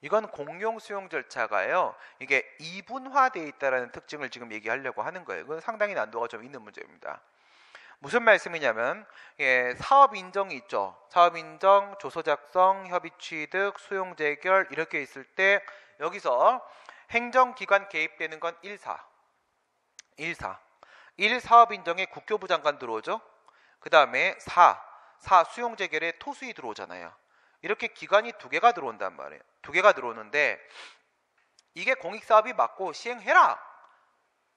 이건 공용 수용 절차가요. 이게 이분화되어 있다는 특징을 지금 얘기하려고 하는 거예요. 이건 상당히 난도가 좀 있는 문제입니다. 무슨 말씀이냐면 사업 인정이 있죠. 사업 인정, 조서 작성, 협의 취득, 수용 재결 이렇게 있을 때 여기서 행정기관 개입되는 건 1사. 1사업 인정에 국교부 장관 들어오죠. 그 다음에 수용 재결에 토수위 들어오잖아요. 이렇게 기관이 두 개가 들어온단 말이에요. 두 개가 들어오는데 이게 공익사업이 맞고 시행해라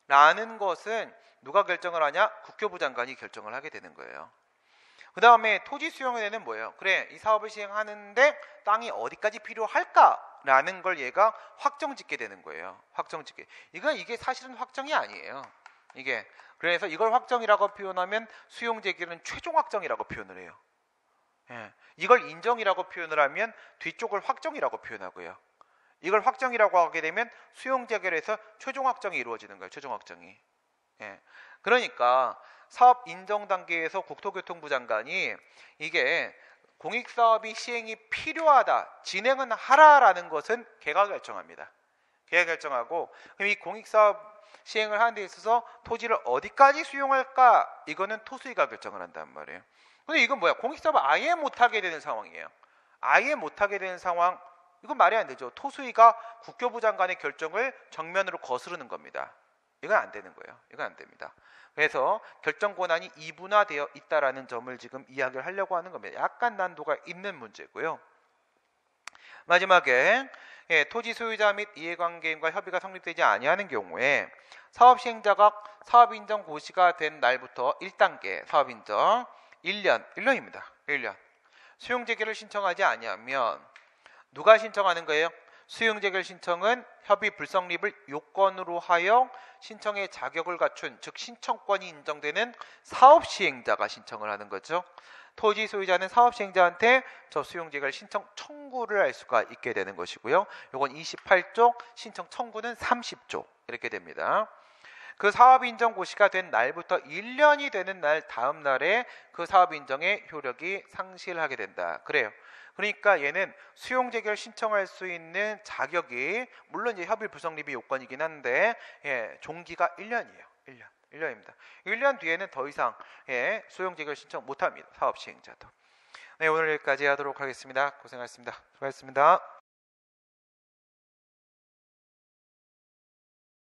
라는 것은 누가 결정을 하냐? 국교부 장관이 결정을 하게 되는 거예요. 그 다음에 토지 수용에는 뭐예요? 그래, 이 사업을 시행하는데 땅이 어디까지 필요할까라는 걸 얘가 확정 짓게 되는 거예요. 확정 짓게. 이게 사실은 확정이 아니에요. 이게 그래서 이걸 확정이라고 표현하면 수용 재개는 최종 확정이라고 표현을 해요. 예. 이걸 인정이라고 표현을 하면 뒤쪽을 확정이라고 표현하고요. 이걸 확정이라고 하게 되면 수용 재개에서 최종 확정이 이루어지는 거예요. 최종 확정이. 예. 그러니까 사업 인정 단계에서 국토교통부 장관이 이게 공익사업이 시행이 필요하다, 진행은 하라라는 것은 걔가 결정합니다. 걔가 결정하고 그럼 이 공익사업 시행을 하는 데 있어서 토지를 어디까지 수용할까? 이거는 토수위가 결정을 한단 말이에요. 근데 이건 뭐야? 공익사업을 아예 못하게 되는 상황이에요. 아예 못하게 되는 상황, 이건 말이 안 되죠. 토수위가 국교부 장관의 결정을 정면으로 거스르는 겁니다. 이건 안 되는 거예요. 이건 안 됩니다. 그래서 결정 권한이 이분화되어 있다라는 점을 지금 이야기를 하려고 하는 겁니다. 약간 난도가 있는 문제고요. 마지막에 토지 소유자 및 이해관계인과 협의가 성립되지 아니하는 경우에 사업 시행자가 사업 인정 고시가 된 날부터 1단계 사업 인정 1년입니다. 1년. 수용 재개를 신청하지 아니하면 누가 신청하는 거예요? 수용 재결 신청은 협의 불성립을 요건으로 하여 신청의 자격을 갖춘, 즉 신청권이 인정되는 사업 시행자가 신청을 하는 거죠. 토지 소유자는 사업 시행자한테 저 수용 재결 신청 청구를 할 수가 있게 되는 것이고요. 요건 28조, 신청 청구는 30조 이렇게 됩니다. 그 사업 인정 고시가 된 날부터 1년이 되는 날 다음 날에 그 사업 인정의 효력이 상실하게 된다. 그래요. 그러니까 얘는 수용 재결 신청할 수 있는 자격이 물론 이제 협의 불성립이 요건이긴 한데 종기가 1년이에요. 1년입니다. 1년 뒤에는 더 이상 수용 재결 신청 못 합니다. 사업 시행자도. 네, 오늘 여기까지 하도록 하겠습니다. 고생하셨습니다. 수고하셨습니다.